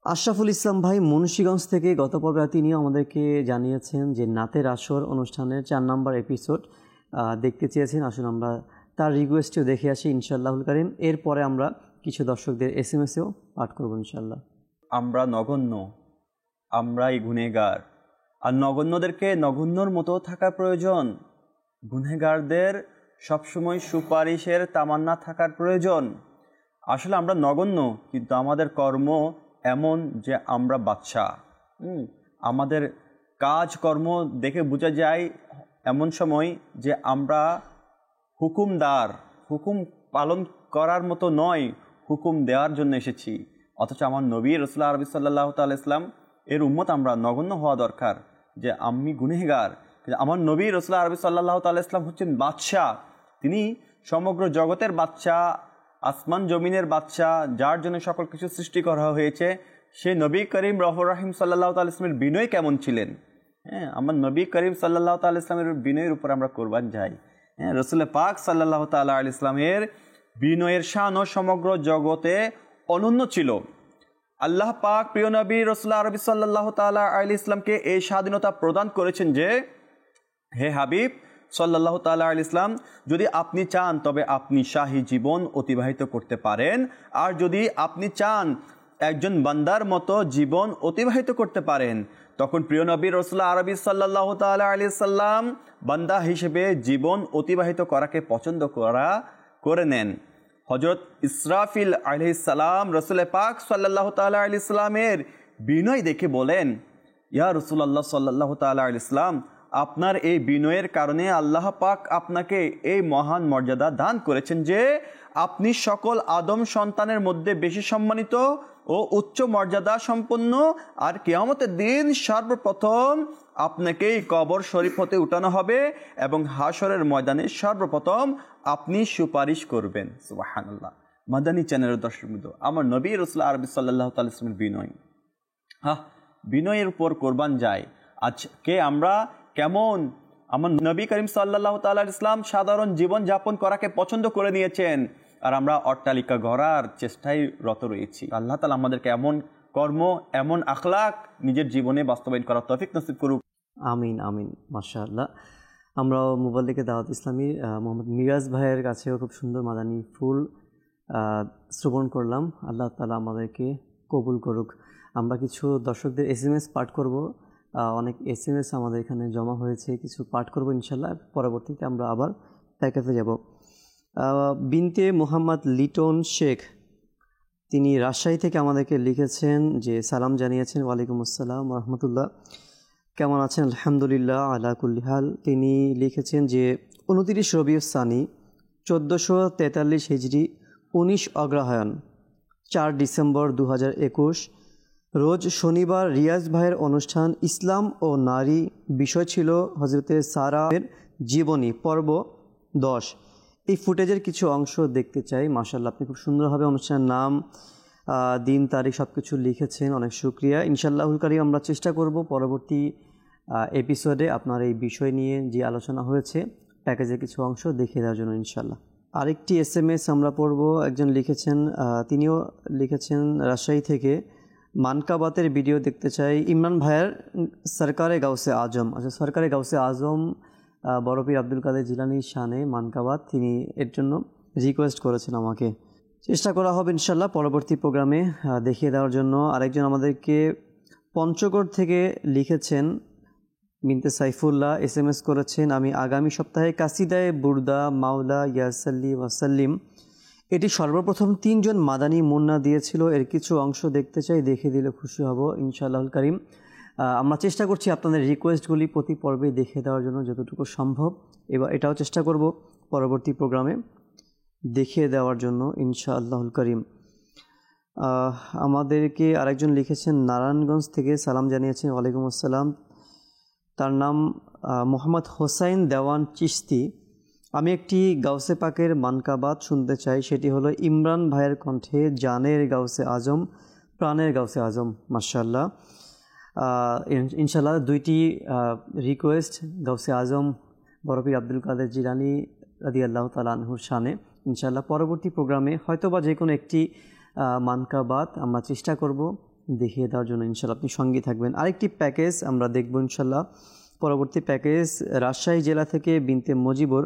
আশরাফুল ইসলাম ভাই মুন্সিগঞ্জ থেকে গত পর্বে তিনিও আমাদেরকে জানিয়েছেন যে নাতের আসর অনুষ্ঠানের 4 নম্বর এপিসোড দেখতে চেয়েছেন। আসুন আমরা তার রিকোয়েস্টও দেখে আসি ইনশাআল্লাহুল কারীম। এরপরে আমরা কিছু দর্শকদের এসএমএসেও পাঠ করব ইনশাআল্লাহ। আমরা নগণ্য, আমরাই গুনেগার, আর নগণ্যদেরকে নগণ্যর মতো থাকা প্রয়োজন। গুনেগারদের সবসময় সুপারিশের তামান্না থাকার প্রয়োজন। আসলে আমরা নগণ্য, কিন্তু আমাদের কর্ম এমন যে আমরা বাদশাহ। আমাদের কাজকর্ম দেখে বোঝা যায় এমন সময় যে আমরা হুকুমদার, হুকুম পালন করার মতো নয়, হুকুম দেওয়ার জন্য এসেছি। অথচ আমার নবী রাসূলুল্লাহ আরবি সাল্লাল্লাহু তাআলা ইসলাম এর উম্মত আমরা নগণ্য হওয়া দরকার, যে আমি গুনেহগার। আমার নবী রাসূলুল্লাহ আরবি সাল্লাল্লাহু তাআলা ইসলাম হচ্ছেন বাদশাহ, তিনি সমগ্র জগতের বাদশাহ, আসমান জমিনের বাদশাহ, যার জন্য সকল কিছু সৃষ্টি করা হয়েছে। সে নবী করিম রহমুর রহিম সাল্লাল্লাহু তাআলা ইসলামের বিনয় কেমন ছিলেন। আমার নবী করিম সাল্লাল্লাহু তাআলা ইসলামের বিনয়ের উপর আমরা কোরবান যাই। রাসূল পাক সাল্লাল্লাহু তাআলা আলাইহি ইসলামের বিনয়ের শানও সমগ্র জগতে অনন্য ছিল। আল্লাহ পাক প্রিয় নবী রাসূলুল্লাহ আরবি সাল্লাল্লাহু তাআলা আলাইহি ইসলামকে এই স্বাধীনতা প্রদান করেছেন যে, হে হাবিব সাল্লাল্লাহু তাআলা আলাইহি ইসলাম, যদি আপনি চান তবে আপনি শাহী জীবন অতিবাহিত করতে পারেন, আর যদি আপনি চান একজন বান্দার মতো জীবন অতিবাহিত করতে পারেন, তখন প্রিয় নবী রাসূলুল্লাহ আরবি সাল্লাল্লাহু তাআলা আলাইহি সাল্লাম বান্দা হিসেবে জীবন অতিবাহিত করাকে পছন্দ করে নেন। হযরত ইসরাফিল আলাইহিস সালাম রাসূল পাক সাল্লাল্লাহু তাআলা আলাইহি সাল্লামের বিনয় দেখে বলেন, ইয়া রাসূলুল্লাহ সাল্লাল্লাহু তাআলা আলাইহি সাল্লাম, আপনার এই বিনয়ের কারণে আল্লাহ পাক আপনাকে এই মহান মর্যাদা দান করেছেন যে আপনি সকল আদম সন্তানের মধ্যে বেশি সম্মানিত ও উচ্চ মর্যাদা সম্পন্ন, আর কিয়ামতের দিন সর্বপ্রথম আপনাকেই কবর শরীফ হতে উঠানো হবে এবং হাশরের ময়দানে সর্বপ্রথম আপনি সুপারিশ করবেন। সুবহানাল্লাহ। মাদানী চ্যানেলের দর্শকবৃন্দ, আমার নবী রাসূলুল্লাহ আরবি সাল্লাল্লাহু তাআলা ইসলামের বিনয়, বিনয়ের উপর কোরবান যায়। আজকে আমরা কেমন, আমার নবী করিম সাল্লাল্লাহু তাআলা ইসলাম সাধারণ জীবন যাপন করাকে পছন্দ করে নিয়েছেন, আর আমরা অট্টালিকা গড়ার চেষ্টায় রত রয়েছি। আল্লাহ তাআলা আমাদেরকে এমন কর্ম, এমন আখলাক নিজের জীবনে বাস্তবায়ন করার তৌফিক নসিব করুক। আমিন আমিন। মাশাআল্লাহ। আমরাও মুবাল্লিকে দাওয়াত ইসলামীর মোহাম্মদ মিরাজ ভাইয়ের কাছেও খুব সুন্দর মাদানী ফুল শ্রবণ করলাম। আল্লাহ তাআলা আমাদেরকে কবুল করুক। আমরা কিছু দর্শকদের SMS পাঠ করব, অনেক SMS আমাদের এখানে জমা হয়েছে, কিছু পাঠ করব ইনশাল্লাহ। পরবর্তীতে আমরা আবার প্যাকেজে যাব। বিনতে মোহাম্মদ লিটন শেখ, তিনি রাজশাহী থেকে আমাদেরকে লিখেছেন যে সালাম জানিয়েছেন, ওয়ালাইকুম আসসালাম রহমতুল্লাহ, কেমন আছেন? আলহামদুলিল্লাহ আলা কুল্লি হাল। তিনি লিখেছেন যে 29 রবিউল সানি 1443 হিজরি 19 অগ্রহায়ণ 4 ডিসেম্বর 2021 রোজ শনিবার রিয়াজ ভাইয়ের অনুষ্ঠান ইসলাম ও নারী, বিষয় ছিল হজরতে সারার জীবনী পর্ব 10। এই ফুটেজের কিছু অংশ দেখতে চাই। মাশাআল্লাহ, আপনি খুব সুন্দরভাবে অনুষ্ঠানের নাম, দিন, তারিখ সব কিছু লিখেছেন, অনেক শুকরিয়া। ইনশাআল্লাহুল কারীম আমরা চেষ্টা করব পরবর্তী এপিসোডে আপনার এই বিষয় নিয়ে যে আলোচনা হয়েছে প্যাকেজের কিছু অংশ দেখিয়ে দেওয়ার জন্য ইনশাআল্লাহ। আরেকটি SMS আমরা পড়ব। একজন লিখেছেন, তিনিও লিখেছেন রাজশাহী থেকে, মানকাবাতের ভিডিও দেখতে চাই ইমরান ভাইয়ের সরকারে গাউসে আজম। আচ্ছা, সরকারে গাউসে আজম বড় পীর আব্দুল কাদের জিলানির শানে মানকাবাত, তিনি এর জন্য রিকোয়েস্ট করেছেন আমাকে। চেষ্টা করা হবে ইনশাআল্লাহ পরবর্তী প্রোগ্রামে দেখিয়ে দেওয়ার জন্য। আরেকজন আমাদেরকে পঞ্চগড় থেকে লিখেছেন, বিনতে সাইফুল্লাহ SMS করেছেন, আমি আগামী সপ্তাহে কাসিদায়ে বুরদা মাওলা ইয়াসাল্লি ওয়াসাল্লিম এটি সর্বপ্রথম 3 জন মাদানী মুন্না দিয়েছিল, এর কিছু অংশ দেখতে চাই, দেখে দিলে খুশি হব ইনশাআল্লাহুল কারীম। আমরা চেষ্টা করছি আপনাদের রিকোয়েস্টগুলি প্রতি পর্বে দেখিয়ে দেওয়ার জন্য যতটুকু সম্ভব। এবার এটাও চেষ্টা করব পরবর্তী প্রোগ্রামে দেখিয়ে দেওয়ার জন্য ইনশাআল্লাহুল কারীম। আমাদেরকে আরেকজন লিখেছেন নারায়ণগঞ্জ থেকে, সালাম জানিয়েছেন, ওয়ালাইকুম আসসালাম। তার নাম মোহাম্মদ হোসাইন দেওয়ান চিশতি। আমি একটি গাউসে পাকের মানকাবাত শুনতে চাই, সেটি হলো ইমরান ভাইয়ের কণ্ঠে, জানের গাউসে আজম, প্রাণের গাউসে আজম। মাশাআল্লাহ, ইনশাআল্লাহ দুইটি রিকোয়েস্ট গাউসে আজম বড় পীর আব্দুল কাদের জিলানী রাদিয়াল্লাহু তাআলা আনহুর শানে। ইনশাআল্লাহ পরবর্তী প্রোগ্রামে হয়তোবা যে কোনো একটি মানকাবাত আমরা চেষ্টা করব দেখিয়ে দেওয়ার জন্য ইনশাআল্লাহ, আপনি সঙ্গী থাকবেন। আরেকটি প্যাকেজ আমরা দেখব ইনশাআল্লাহ পরবর্তী প্যাকেজ। রাজশাহী জেলা থেকে বিনতে মজিবর,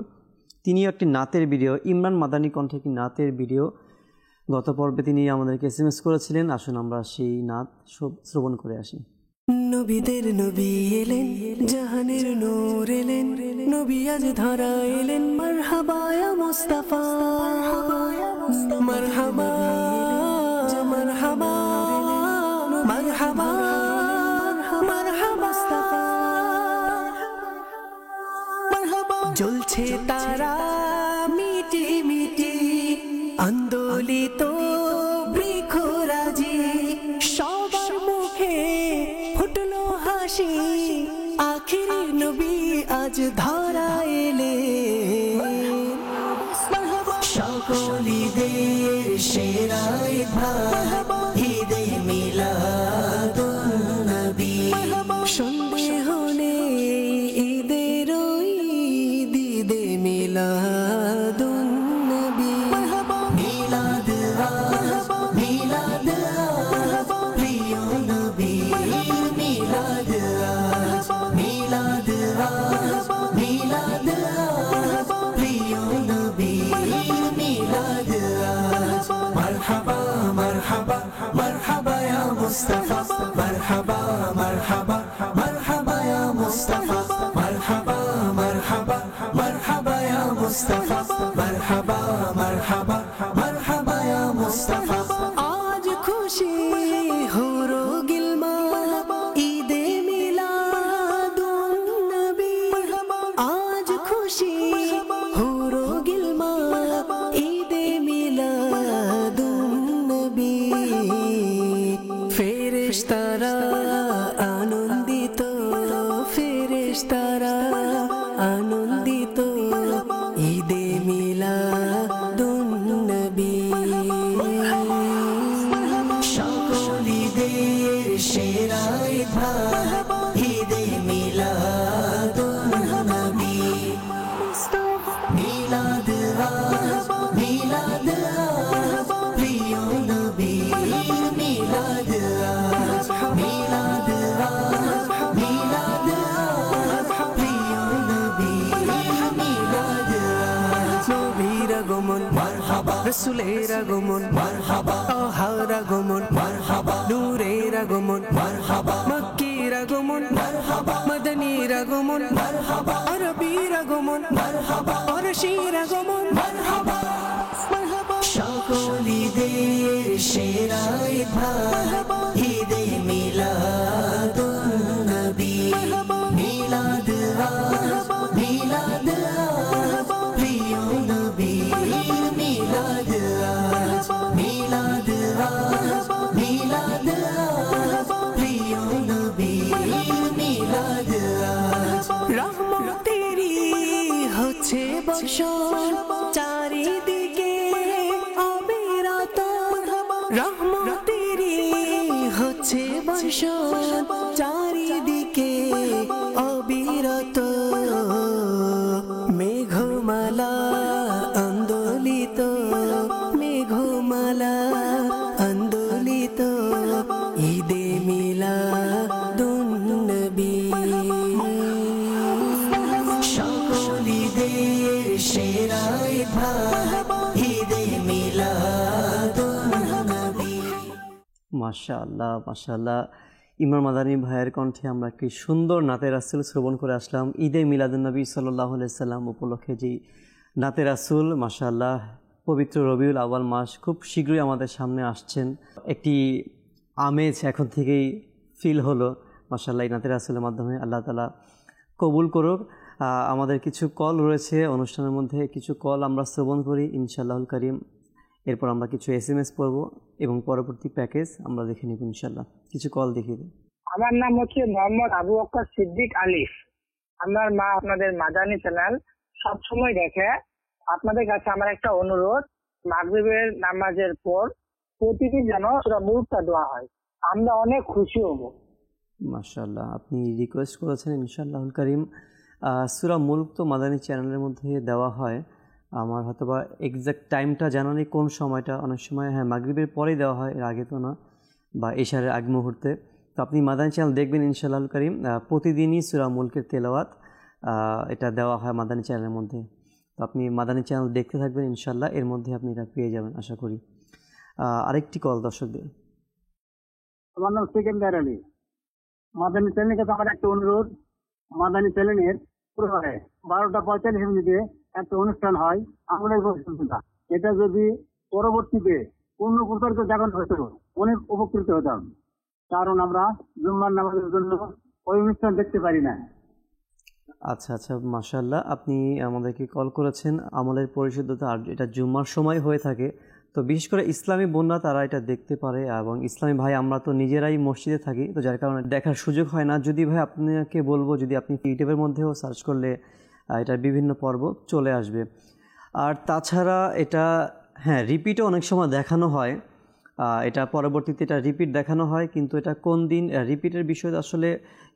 তিনিও একটি নাতের ভিডিও, ইমরান মাদানী কণ্ঠে একটি নাতের ভিডিও গত পর্বে তিনি আমাদেরকে SMS করেছিলেন। আসুন আমরা সেই নাত শ্রবণ করে আসি। নবীদের নবী এলেন, জাহানের নূর এলেন, নবী আজ ধরা এলেন, মারহাবা ইয়া মুস্তাফা, মারহাবা মারহাবা মারহাবা মারহাবা মুস্তাফা, মারহাবা। জ্বলছে তারা মিটি মিটি, আন্দোলিত বৃক্ষরাজি, সবার মুখে ফুটলো হাসি, আখির নবী আজ ধরা এলে, সকল ঈদের সেরা ঈদ, ঈদে মিলাদুন নবী, সন্দেহ নেই ঈদের ঈদ, ঈদে মিলাদুন নবী, মিলাদ মিলাদ প্রিয় নবী, মিলাদ মিলাদ মিলাদ প্রিয় নবী, মিলাদ। মারহাবা মারহাবা মারহাবা ইয়া মুস্তাফা, মারহাবা মারহাবা মারহাবা ইয়া মুস্তাফা, মারহাবা মারহাবা মারহাবা ইয়া মুস্তাফা, মারহাবা মারহাবা মারহাবা ইয়া মুস্তাফা। আজ খুশি হুরো গিলমা, ঈদে মিলাদুন নবী, আজ খুশি হুরো গিলমা, ঈদে মিলাদুন নবী। ফেরেশতারা আনন্দিত, ফেরেশতারা আনন্দিত, ঈদে মিলাদুন নবী, সকল ঈদের সেরা ঈদ, ঈদে মিলাদুন নবী, মিলাদ মিলাদ প্রিয় নবী, মিলাদ রাসূলের আগমন মারহাবা, তাহার আগমন মারহাবা, নূরের আগমন মারহাবা, মক্কির আগমন মারহাবা, মদনীর আগমন মারহাবা, আরবীর আগমন মারহাবা, ফারসির আগমন মারহাবা, মারহাবা। সকল ঈদের সেরা ঈদ ঈদে মিলাদুন নবী, মিলাদ মিলাদ প্রিয় নবীর মিলাদ, মিলাদ মিলাদ প্রিয় নবীর মিলাদ। রহমতেরই হচ্ছে বর্ষণ চারিদিকে অবিরত, রহমতেরই হচ্ছে বর্ষণ চারিদিকে অবিরত, মেঘমালা আন্দোলিত, মেঘমালা আন্দোলিত, ঈদে মিলাদুন নবী। সকল ঈদের সেরা ঈদ ঈদে মিলাদুন নবী। মাশাআল্লাহ মাশাআল্লাহ, ইমরান মাদানী ভাইয়ের কণ্ঠে আমরা একটি সুন্দর নাতে রাসূল শ্রবণ করে আসলাম। ঈদে মিলাদুন্নবী সাল্লাল্লাহু আলাইহি সাল্লাম উপলক্ষে যে নাতে রাসূল, মাশাআল্লাহ পবিত্র রবিউল আউয়াল মাস খুব শীঘ্রই আমাদের সামনে আসছেন। একটি আমেজ এখন থেকেই ফিল হলো মাশাআল্লাহ এই নাতে রাসূলের মাধ্যমে। আল্লাহ তাআলা কবুল করুক। আমাদের কিছু কল রয়েছে অনুষ্ঠানের মধ্যে, কিছু কল আমরা শ্রবণ করি ইনশাআল্লাহুল কারীম। এরপর আমরা কিছু SMS পড়ব এবং পরবর্তী প্যাকেজ আমরা দেখে নিব ইনশাআল্লাহ। কিছু কল দেখিয়ে দিন। আমার নাম হচ্ছে মোহাম্মদ আবু বকর সিদ্দিক আলিফ। আমার মা আপনাদের মাদানী চ্যানেল সবসময় দেখে। আপনাদের কাছে আমার একটা অনুরোধ, মাগরিবের নামাজের পর প্রতিদিন যেন সূরা মুলকটা দোয়া হয়, আমরা অনেক খুশি হব। মাশাআল্লাহ, আপনি রিকোয়েস্ট করেছেন ইনশাআল্লাহুল কারীম। সূরা মুলক তো মাদানী চ্যানেলের মধ্যে দেওয়া হয়। আমার হয়তো বা এক্সাক্ট টাইমটা জানা নেই কোন সময়টা, অনেক সময় হ্যাঁ মাগরিবের পরেই দেওয়া হয়, এর আগে তো না, বা এশারের আগ মুহূর্তে। তো আপনি মাদানী চ্যানেল দেখবেন ইনশাআল্লাহুল কারীম, প্রতিদিনই সূরা মুলকের তেলাওয়াত এটা দেওয়া হয় মাদানী চ্যানেলের মধ্যে। তো আপনি মাদানী চ্যানেল দেখতে থাকবেন ইনশাআল্লাহ, এর মধ্যে আপনি এটা পেয়ে যাবেন আশা করি। আরেকটি কল দর্শকদের। আমার নাম সেকেন্দার আলী। মাদানী চ্যানেলের কাছে আমার একটা অনুরোধ, মাদানী চ্যানেলের 12:45 একটা অনুষ্ঠান হয় আমলের বক্তৃতা, এটা যদি পরবর্তীতে পূর্ণ প্রচারিত দেখানো হতো অনেক উপকৃত হতাম, কারণ আমরা জুম্মার নামাজের জন্য ওই অনুষ্ঠান দেখতে পারি না। আচ্ছা আচ্ছা, মাশাআল্লাহ আপনি আমাদেরকে কল করেছেন। আমলের পরিশুদ্ধতা আর এটা জুম্মার সময় হয়ে থাকে, তো বিশেষ করে ইসলামী বোনরা তারা এটা দেখতে পারে, এবং ইসলামী ভাই আমরা তো নিজেরাই মসজিদে থাকি, তো যার কারণে দেখার সুযোগ হয় না। যদি ভাই আপনাকে বলবো, যদি আপনি ইউটিউবের মধ্যেও সার্চ করলে এটার বিভিন্ন পর্ব চলে আসবে। আর তাছাড়া এটা হ্যাঁ রিপিটও অনেক সময় দেখানো হয়, এটা পরবর্তীতে এটা রিপিট দেখানো হয়, কিন্তু এটা কোন দিন রিপিটের বিষয় আসলে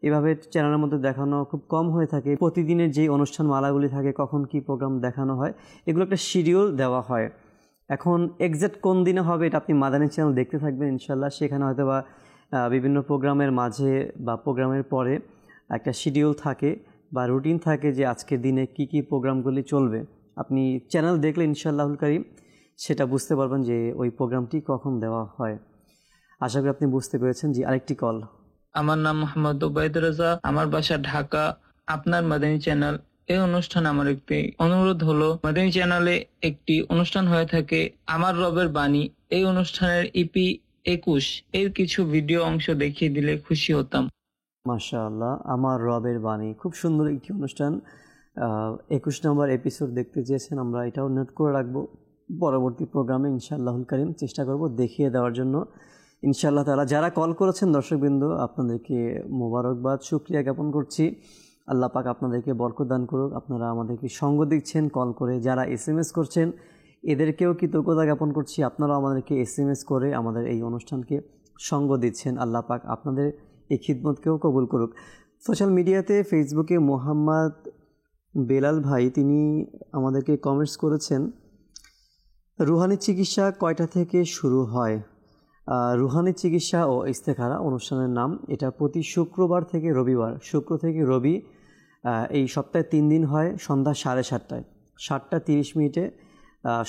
এভাবে চ্যানেলের মধ্যে দেখানো খুব কম হয়ে থাকে। প্রতিদিনের যেই অনুষ্ঠান মালাগুলি থাকে, কখন কি প্রোগ্রাম দেখানো হয়, এগুলো একটা শিডিউল দেওয়া হয়। এখন এক্সাক্ট কোন দিনে হবে এটা আপনি মাদানী চ্যানেল দেখতে থাকবেন ইনশাআল্লাহ, সেখানে হয়তো বা বিভিন্ন প্রোগ্রামের মাঝে বা প্রোগ্রামের পরে একটা শিডিউল থাকে বা রুটিন থাকে যে আজকের দিনে কি কি প্রোগ্রামগুলি চলবে। আপনি চ্যানেল দেখলে ইনশাআল্লাহুল কারীম সেটা বুঝতে পারবেন যে ওই প্রোগ্রামটি কখন দেওয়া হয়। আশা করি আপনি বুঝতে পেরেছেন। জি, আরেকটি কল। আমার নাম মোহাম্মদ ওবায়দুর রাজা, আমার বাসা ঢাকা। আপনার মাদানী চ্যানেল এই অনুষ্ঠান, আমার একটি অনুরোধ হলো, মাদানী চ্যানেলে একটি অনুষ্ঠান হয়ে থাকে আমার রবের বাণী, এই অনুষ্ঠানের ইপি 21 এর কিছু ভিডিও অংশ দেখিয়ে দিলে খুশি হতাম। মাশাআল্লাহ, আমার রবের বাণী খুব সুন্দর একটি অনুষ্ঠান। 21 নম্বর এপিসোড দেখতে চেয়েছেন, আমরা এটাও নোট করে রাখবো। পরবর্তী প্রোগ্রামে ইনশাআল্লাহুল কারীম চেষ্টা করব দেখিয়ে দেওয়ার জন্য ইনশাআল্লাহ তাআলা। যারা কল করেছেন দর্শকবৃন্দ, আপনাদেরকে মোবারকবাদ, শুকরিয়া জ্ঞাপন করছি। আল্লাহ পাক আপনাদেরকে বরকত দান করুক। আপনারা আমাদেরকে সঙ্গ দিচ্ছেন কল করে, যারা SMS করছেন এদেরকেও কৃতজ্ঞতা জ্ঞাপন করছি। আপনারাও আমাদেরকে SMS করে আমাদের এই অনুষ্ঠানকে সঙ্গ দিচ্ছেন। আল্লাহ পাক আপনাদের এই খিদমতকেও কবুল করুক। সোশ্যাল মিডিয়াতে ফেসবুকে মোহাম্মদ বেলাল ভাই তিনি আমাদেরকে কমেন্টস করেছেন, রুহানি চিকিৎসা কয়টা থেকে শুরু হয়? রুহানি চিকিৎসা ও ইস্তেখারা অনুষ্ঠানের নাম, এটা প্রতি শুক্রবার থেকে রবিবার, শুক্র থেকে রবি, এই সপ্তাহে 3 দিন হয়, সন্ধ্যা 7:30টায় 7:30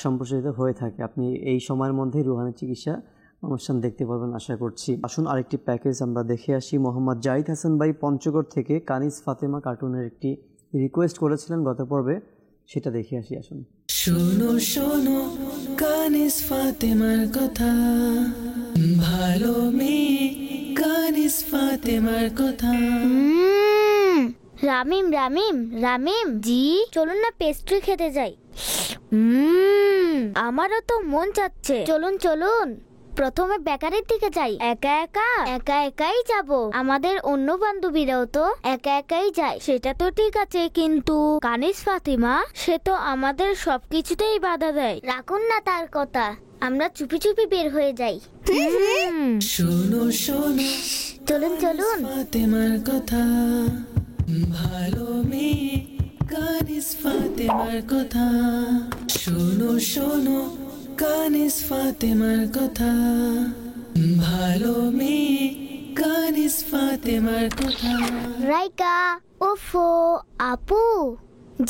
সম্প্রসারিত হয়ে থাকে। আপনি এই সময়ের মধ্যে রুহানি চিকিৎসা অনুষ্ঠান দেখতে পাবেন আশা করছি। আসুন আরেকটি প্যাকেজ আমরা দেখে আসি। মোহাম্মদ জাহিদ হাসান ভাই পঞ্চগড় থেকে কানিজ ফাতেমা কার্টুনের একটি রিকোয়েস্ট করেছিলেন গত পর্বে, সেটা দেখে আসি। আসুন। শোনো শোনো কানিজ ফাতেমার কথা, ভালো মেয়ে কানিজ ফাতেমার কথা। রামিম রামিম রামিম জি, চলুন না পেস্ট্রি খেতে যাই। আমারও তো মন চাচ্ছে, চলুন চলুন। প্রথমে বেকারির দিকে যাই। একা একাই যাব, আমাদের অন্য বান্ধবীরাও তো একা একাই যায়। সেটা তো ঠিক আছে, কিন্তু কানিজ ফাতিমা সে তো আমাদের সবকিছুতেই বাধা দেয়। রাখুন না তার কথা, আমরা চুপি চুপি বের হয়ে যাই। শোনো শোনো চলুন চলুন। ফাতেমার কথা, ভালো মেয়ে কানিজ ফাতেমার কথা। শোনো শোনো কানিজ ফাতেমার কথা, ভালো মেয়ে কানিজ ফাতেমার কথা। রাইকা, ওফো, আপু।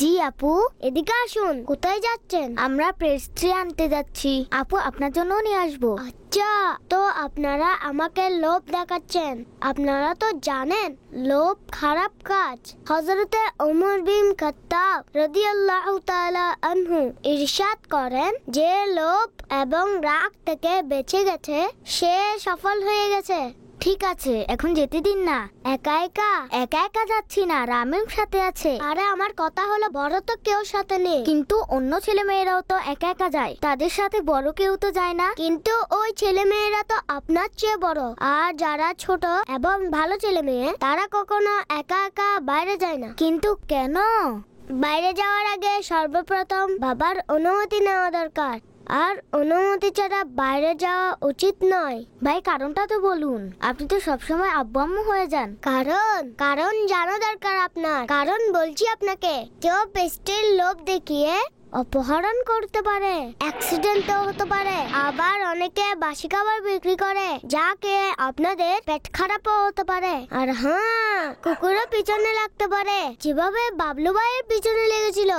জি আপু, এদিকে আসুন। কোথায় যাচ্ছেন? আমরা পেস্ট্রি আনতে যাচ্ছি। আপু আপনার জন্য নিয়ে আসবো। আচ্ছা, তো আপনারা আমাকে লোভ দেখাচ্ছেন। আপনারা তো জানেন লোভ খারাপ কাজ। হযরতে ওমর বিন খাত্তাব রাদিয়াল্লাহু তাআলা আনহু ইরশাদ করেন, যে লোভ এবং রাগ থেকে বেঁচে গেছে সে সফল হয়ে গেছে। ঠিক আছে, এখন যেতে দিন না। একা একা যাচ্ছি না, রামের সাথে আছে। আরে আমার কথা হলো, বড় তো কেউ সাথে নেই, কিন্তু অন্য ছেলে মেয়েরাও তো একা একা যায়। তাদের সাথে বড় কেউ তো যায় না, কিন্তু ওই ছেলে মেয়েরা তো আপনার চেয়ে বড়। আর যারা ছোট এবং ভালো ছেলে মেয়ে, তারা কখনো একা একা বাইরে যায় না। কিন্তু কেন? বাইরে যাওয়ার আগে সর্বপ্রথম বাবার অনুমতি নেওয়া দরকার, আর অনুমতি ছাড়া বাইরে যাওয়া উচিত নয়। ভাই কারণটা তো বলুন, আপনি তো সবসময় আব্বু আম্মু হয়ে যান। কারণ জানা দরকার আপনার। কারণ বলছি আপনাকে, কেউ পেস্টের লোভ দেখিয়ে অপহরণ করতে পারে, অ্যাক্সিডেন্টও হতে পারে। আবার অনেকে বাসি খাবার বিক্রি করে, যা খেয়ে আপনাদের পেট খারাপও হতে পারে। আর হ্যাঁ, কুকুরের পিছনে লাগতে পারে, যেভাবে বাবলু ভাইয়ের পিছনে লেগেছিল।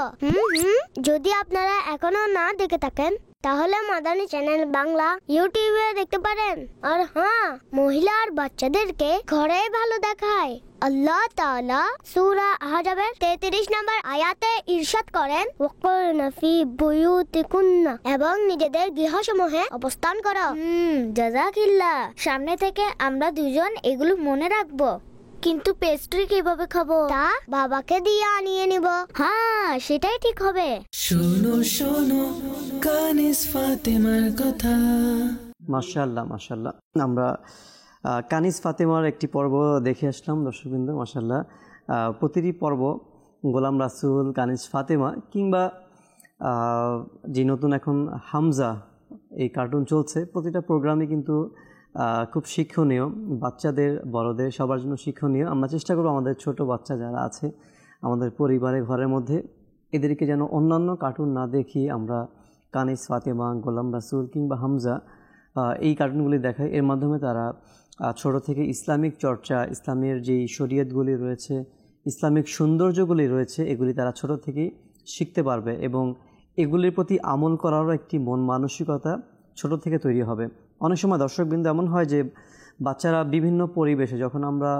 যদি আপনারা এখনো না দেখে থাকেন, তাহলে মাদানী চ্যানেল বাংলা ইউটিউবে দেখতে পারেন। আর হ্যাঁ, মহিলা আর বাচ্চাদেরকে ঘরে ভালো দেখায়। আল্লাহ তাআলা সূরা আহজাবের 33 নম্বর আয়াতে ইরশাদ করেন, ওয়াকুরনা ফি বুয়ুতিকুন্না, এবং নিজেদের গৃহসমূহে অবস্থান করো। জাযাকিল্লাহ। সামনে থেকে আমরা দুজন এগুলো মনে রাখবো। কিন্তু পেস্ট্রি কিভাবে খাবো? তা বাবাকে দিয়ে আনিয়ে নিব। হ্যাঁ, সেটাই ঠিক হবে। শোনো শোনো কানিজ ফাতেমার কথা। মাশাআল্লাহ মাশাআল্লাহ। আমরা কানিজ ফাতেমার একটি পর্ব দেখে আসলাম দর্শকবৃন্দ। মাশাআল্লাহ, প্রতিটি পর্ব গোলাম রাসূল, কানিজ ফাতেমা, কিংবা যে নতুন এখন হামজা এই কার্টুন চলছে, প্রতিটা প্রোগ্রামে কিন্তু খুব শিক্ষণীয়, বাচ্চাদের বড়দের সবার জন্য শিক্ষণীয়। আমরা চেষ্টা করব আমাদের ছোট বাচ্চা যারা আছে আমাদের পরিবারে ঘরের মধ্যে, এদেরকে যেন অন্যান্য কার্টুন না দেখিয়ে আমরা কানিজ ফাতেমা, গোলাম রাসূল কিংবা হামজা এই কার্টুনগুলি দেখাই। এর মাধ্যমে তারা ছোট থেকে ইসলামিক চর্চা, ইসলামের যেই শরীয়তগুলি রয়েছে, ইসলামিক সৌন্দর্যগুলি রয়েছে, এগুলি তারা ছোট থেকেই শিখতে পারবে এবং এগুলির প্রতি আমল করারও একটি মন মানসিকতা ছোট থেকে তৈরি হবে। অনেক সময় দর্শকবৃন্দ এমন হয় যে বাচ্চারা বিভিন্ন পরিবেশে, যখন আমরা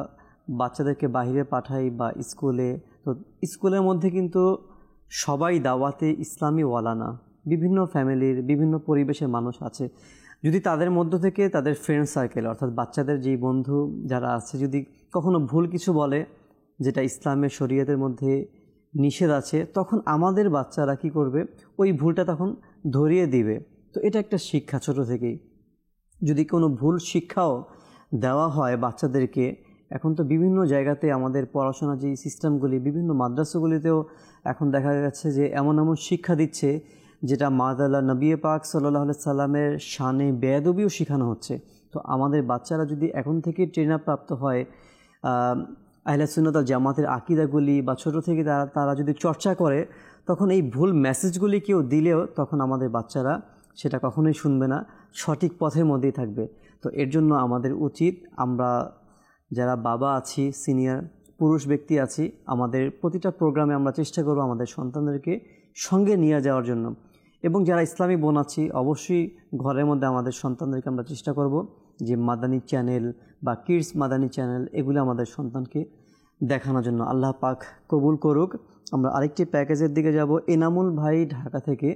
বাচ্চাদেরকে বাইরে পাঠাই বা স্কুলে, তো স্কুলের মধ্যে কিন্তু সবাই দাওয়াতে ইসলামী ওয়ালা না, বিভিন্ন ফ্যামিলির বিভিন্ন পরিবেশের মানুষ আছে। যদি তাদের মধ্য থেকে তাদের ফ্রেন্ড সার্কেল, অর্থাৎ বাচ্চাদের যেই বন্ধু যারা আছে, যদি কখনো ভুল কিছু বলে যেটা ইসলামের শরীয়তের মধ্যে নিষেধ আছে, তখন আমাদের বাচ্চারা কি করবে, ওই ভুলটা তখন ধরিয়ে দিবে। তো এটা একটা শিক্ষা ছোট থেকেই। যদি কোনো ভুল শিক্ষাও দেওয়া হয় বাচ্চাদেরকে, এখন তো বিভিন্ন জায়গাতে আমাদের পড়াশোনার যে সিস্টেমগুলি, বিভিন্ন মাদ্রাসাগুলিতেও এখন দেখা যাচ্ছে যে এমন শিক্ষা দিচ্ছে যেটা মাদাল্লাহ নবী পাক সাল্লাল্লাহু আলাইহি সাল্লামের শানে বেয়াদবিও শেখানো হচ্ছে। তো আমাদের বাচ্চারা যদি এখন থেকে ট্রেনাপ্রাপ্ত হয় আহলে সুন্নাত ওয়াল জামাতের আকীদাগুলি, বা ছোট থেকে তারা যদি চর্চা করে, তখন এই ভুল মেসেজগুলি কেউ দিলেও তখন আমাদের বাচ্চারা সেটা কখনোই শুনবে না, সঠিক পথের মধ্যেই থাকবে। তো এর জন্য আমাদের উচিত, আমরা যারা বাবা আছি, সিনিয়র পুরুষ ব্যক্তি আছি, আমাদের প্রতিটা প্রোগ্রামে আমরা চেষ্টা করব আমাদের সন্তানদেরকে সঙ্গে নিয়ে যাওয়ার জন্য। এবং যারা ইসলামী বোন আছি অবশ্যই ঘরের মধ্যে আমাদের সন্তানদেরকে আমরা চেষ্টা করব যে মাদানী চ্যানেল বা কিডস মাদানী চ্যানেল এগুলো আমাদের সন্তানকে দেখানোর জন্য। আল্লাহ পাক কবুল করুক। আমরা আরেকটি প্যাকেজের দিকে যাব। এনামুল ভাই ঢাকা থেকে,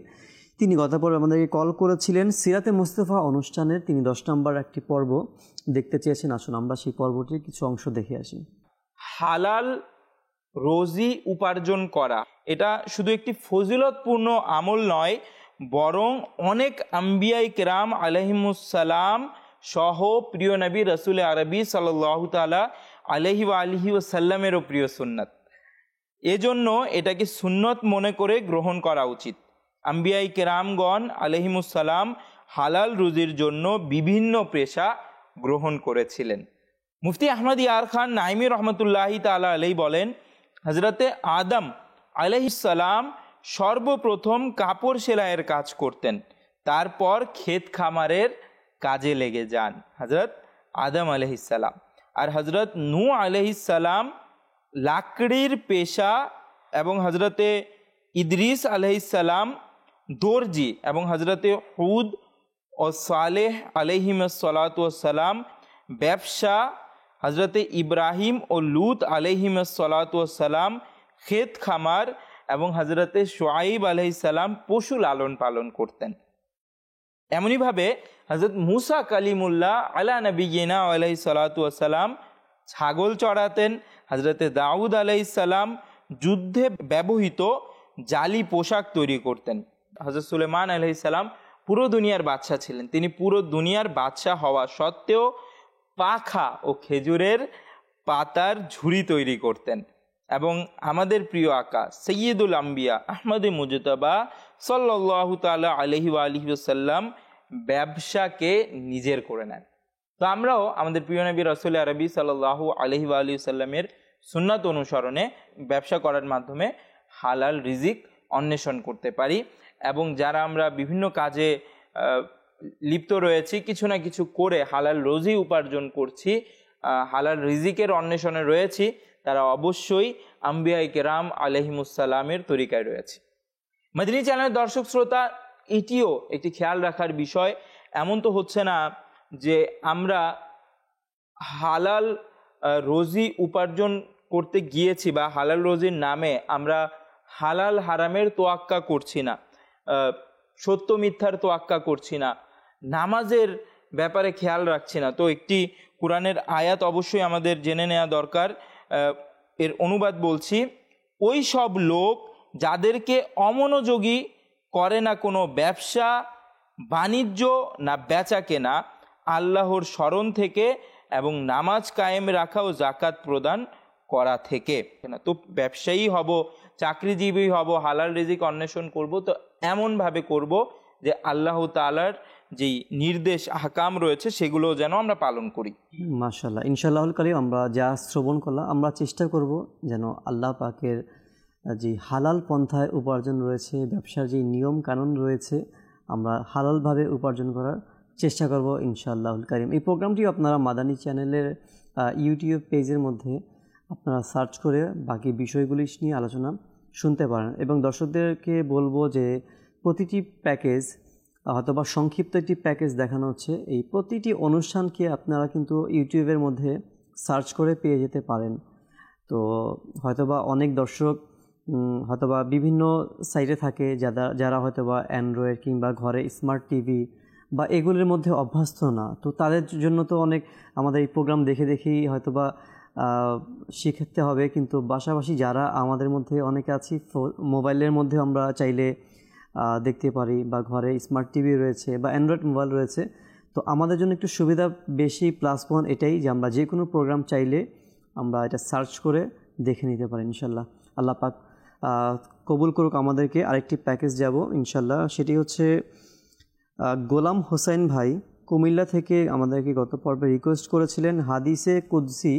তিনি গত পর্বে আমাদেরকে কল করেছিলেন সিরাতে মুস্তাফা অনুষ্ঠানের, তিনি 10 নম্বর একটি পর্ব দেখতে চেয়েছেন। আসুন আমরা সেই পর্বটির কিছু অংশ দেখে আসি। হালাল রোজি উপার্জন করা এটা শুধু একটি ফজিলতপূর্ণ আমল নয়, বরং অনেক আম্বিয়াই কেরাম আলাইহিমুসসালাম সহ প্রিয় নবী রসুল আরবি সাল্লাল্লাহু তাআলা আলাইহি ওয়া আলিহি ওয়াসাল্লামেরও প্রিয় সুন্নাত। এজন্য এটাকে সুন্নত মনে করে গ্রহণ করা উচিত। আম্বিয়াই কেরামগণ আলাইহিমুসসালাম হালাল রুজির জন্য বিভিন্ন পেশা গ্রহণ করেছিলেন। মুফতি আহমদ ইয়ার খান নাইমি রহমতুল্লাহি তাআলা আলাইহি বলেন, হজরতে আদম আলাইহিসসালাম সর্বপ্রথম কাপড় সেলাইয়ের কাজ করতেন, তারপর ক্ষেত খামারের কাজে লেগে যান হজরত আদম আলাইহিসসালাম। আর হজরত নূহ আলাইহিসসালাম লাকড়ির পেশা এবং হজরতে ইদ্রিস আলাইহিসসালাম দর্জি এবং হজরতে হুদ ও সালেহ আলাইহিমসসালাম ব্যবসা, হজরতে ইব্রাহিম ও লুত আলাইহিমসসালাম ক্ষেত খামার এবং হজরতে শুআইব আলাইহিসসালাম পশু লালন পালন করতেন। এমনিভাবে হজরত মুসা কালিমুল্লাহ আলা নবিয়িনা আলাইহিসসালাম ছাগল চড়াতেন। হজরতে দাউদ আলাইহিসসালাম যুদ্ধে ব্যবহৃত জালি পোশাক তৈরি করতেন। হজরত সুলেমান আলাইহিসসালাম পুরো দুনিয়ার বাদশাহ ছিলেন, তিনি পুরো দুনিয়ার বাদশাহ হওয়া সত্ত্বেও পাখা ও খেজুরের পাতার ঝুড়ি তৈরি করতেন। এবং আমাদের প্রিয় আকা সৈয়দুল আম্বিয়া আহমদ মুজতবা সাল্লাল্লাহু তাআলা আলাইহি ওয়া আলিহি ওয়াসাল্লাম ব্যবসাকে নিজের করে নেন। তো আমরাও আমাদের প্রিয় নবী রাসূল আরবি সাল্লাল্লাহু আলাইহি ওয়া আলিহি ওয়াসাল্লামের সুন্নাত অনুসরণে ব্যবসা করার মাধ্যমে হালাল রিজিক অন্বেষণ করতে পারি। এবং যারা আমরা বিভিন্ন কাজে লিপ্ত রয়েছি, কিছু না কিছু করে হালাল রুজি উপার্জন করছি, হালাল রিজিকের অন্বেষণে রয়েছি, তারা অবশ্যই আম্বিয়ায়ে কেরাম আলাইহিমুসসালামের তরিকায় রয়েছে। মাদানী চ্যানেলের দর্শক শ্রোতা, এটিও একটি খেয়াল রাখার বিষয়। এমন তো হচ্ছে না যে আমরা হালাল রুজি উপার্জন করতে গিয়েছি বা হালাল রুজির নামে আমরা হালাল হারামের তোয়াক্কা করছি না, সত্য মিথ্যার তোয়াক্কা করছি না, নামাজের ব্যাপারে খেয়াল রাখছি না। তো একটি কোরআনের আয়াত অবশ্যই আমাদের জেনে নেওয়া দরকার। এর অনুবাদ বলছি, ওই সব লোক যাদেরকে অমনোযোগী করে না কোনো ব্যবসা বাণিজ্য না বেচা কেনা, আল্লাহর স্মরণ থেকে এবং নামাজ কায়েম রাখা ও জাকাত প্রদান করা থেকে। তো ব্যবসায়ী হব, চাকরিজীবী হব, হালাল রিজিক অন্বেষণ করব, তো এমনভাবে করব যে আল্লাহ তাআলার যেই নির্দেশ আহকাম রয়েছে সেগুলো যেন আমরা পালন করি। মাশাআল্লাহ, ইনশাআল্লাহুল কারীম আমরা যা শ্রবণ করলাম আমরা চেষ্টা করব যেন আল্লাহ পাকের যে হালাল পন্থায় উপার্জন রয়েছে, ব্যবসার যে নিয়ম কানুন রয়েছে, আমরা হালালভাবে উপার্জন করার চেষ্টা করব ইনশাআল্লাহুল কারীম। এই প্রোগ্রামটি আপনারা মাদানী চ্যানেলের ইউটিউব পেজের মধ্যে আপনারা সার্চ করে বাকি বিষয়গুলি নিয়ে আলোচনা শুনতে পারেন। এবং দর্শকদেরকে বলবো যে প্রতিটি প্যাকেজ হয়তোবা সংক্ষিপ্ত একটি প্যাকেজ দেখানো হচ্ছে, এই প্রতিটি অনুষ্ঠানকে আপনারা কিন্তু ইউটিউবের মধ্যে সার্চ করে পেয়ে যেতে পারেন। তো হয়তোবা অনেক দর্শক হয়তোবা বিভিন্ন সাইটে থাকে যারা হয়তোবা অ্যান্ড্রয়েড কিংবা ঘরে স্মার্ট টিভি বা এগুলির মধ্যে অভ্যস্ত না, তো তাদের জন্য তো অনেক আমাদের এই প্রোগ্রাম দেখে দেখেই হয়তোবা শিখতে হবে। কিন্তু পাশাপাশি যারা আমাদের মধ্যে অনেকে আছি মোবাইলের মধ্যে আমরা চাইলে দেখতে পারি, বা ঘরে স্মার্ট টিভি রয়েছে বা অ্যান্ড্রয়েড মোবাইল রয়েছে, তো আমাদের জন্য একটু সুবিধা বেশি প্লাস পয়েন্ট এটাই যে আমরা যে কোনো প্রোগ্রাম চাইলে আমরা এটা সার্চ করে দেখে নিতে পারি ইনশাল্লাহ। আল্লাহ পাক কবুল করুক আমাদেরকে। আরেকটি প্যাকেজ যাব ইনশাল্লাহ, সেটি হচ্ছে গোলাম হোসেন ভাই কুমিল্লা থেকে আমাদেরকে গত পর্বে রিকোয়েস্ট করেছিলেন হাদিসে কুদসি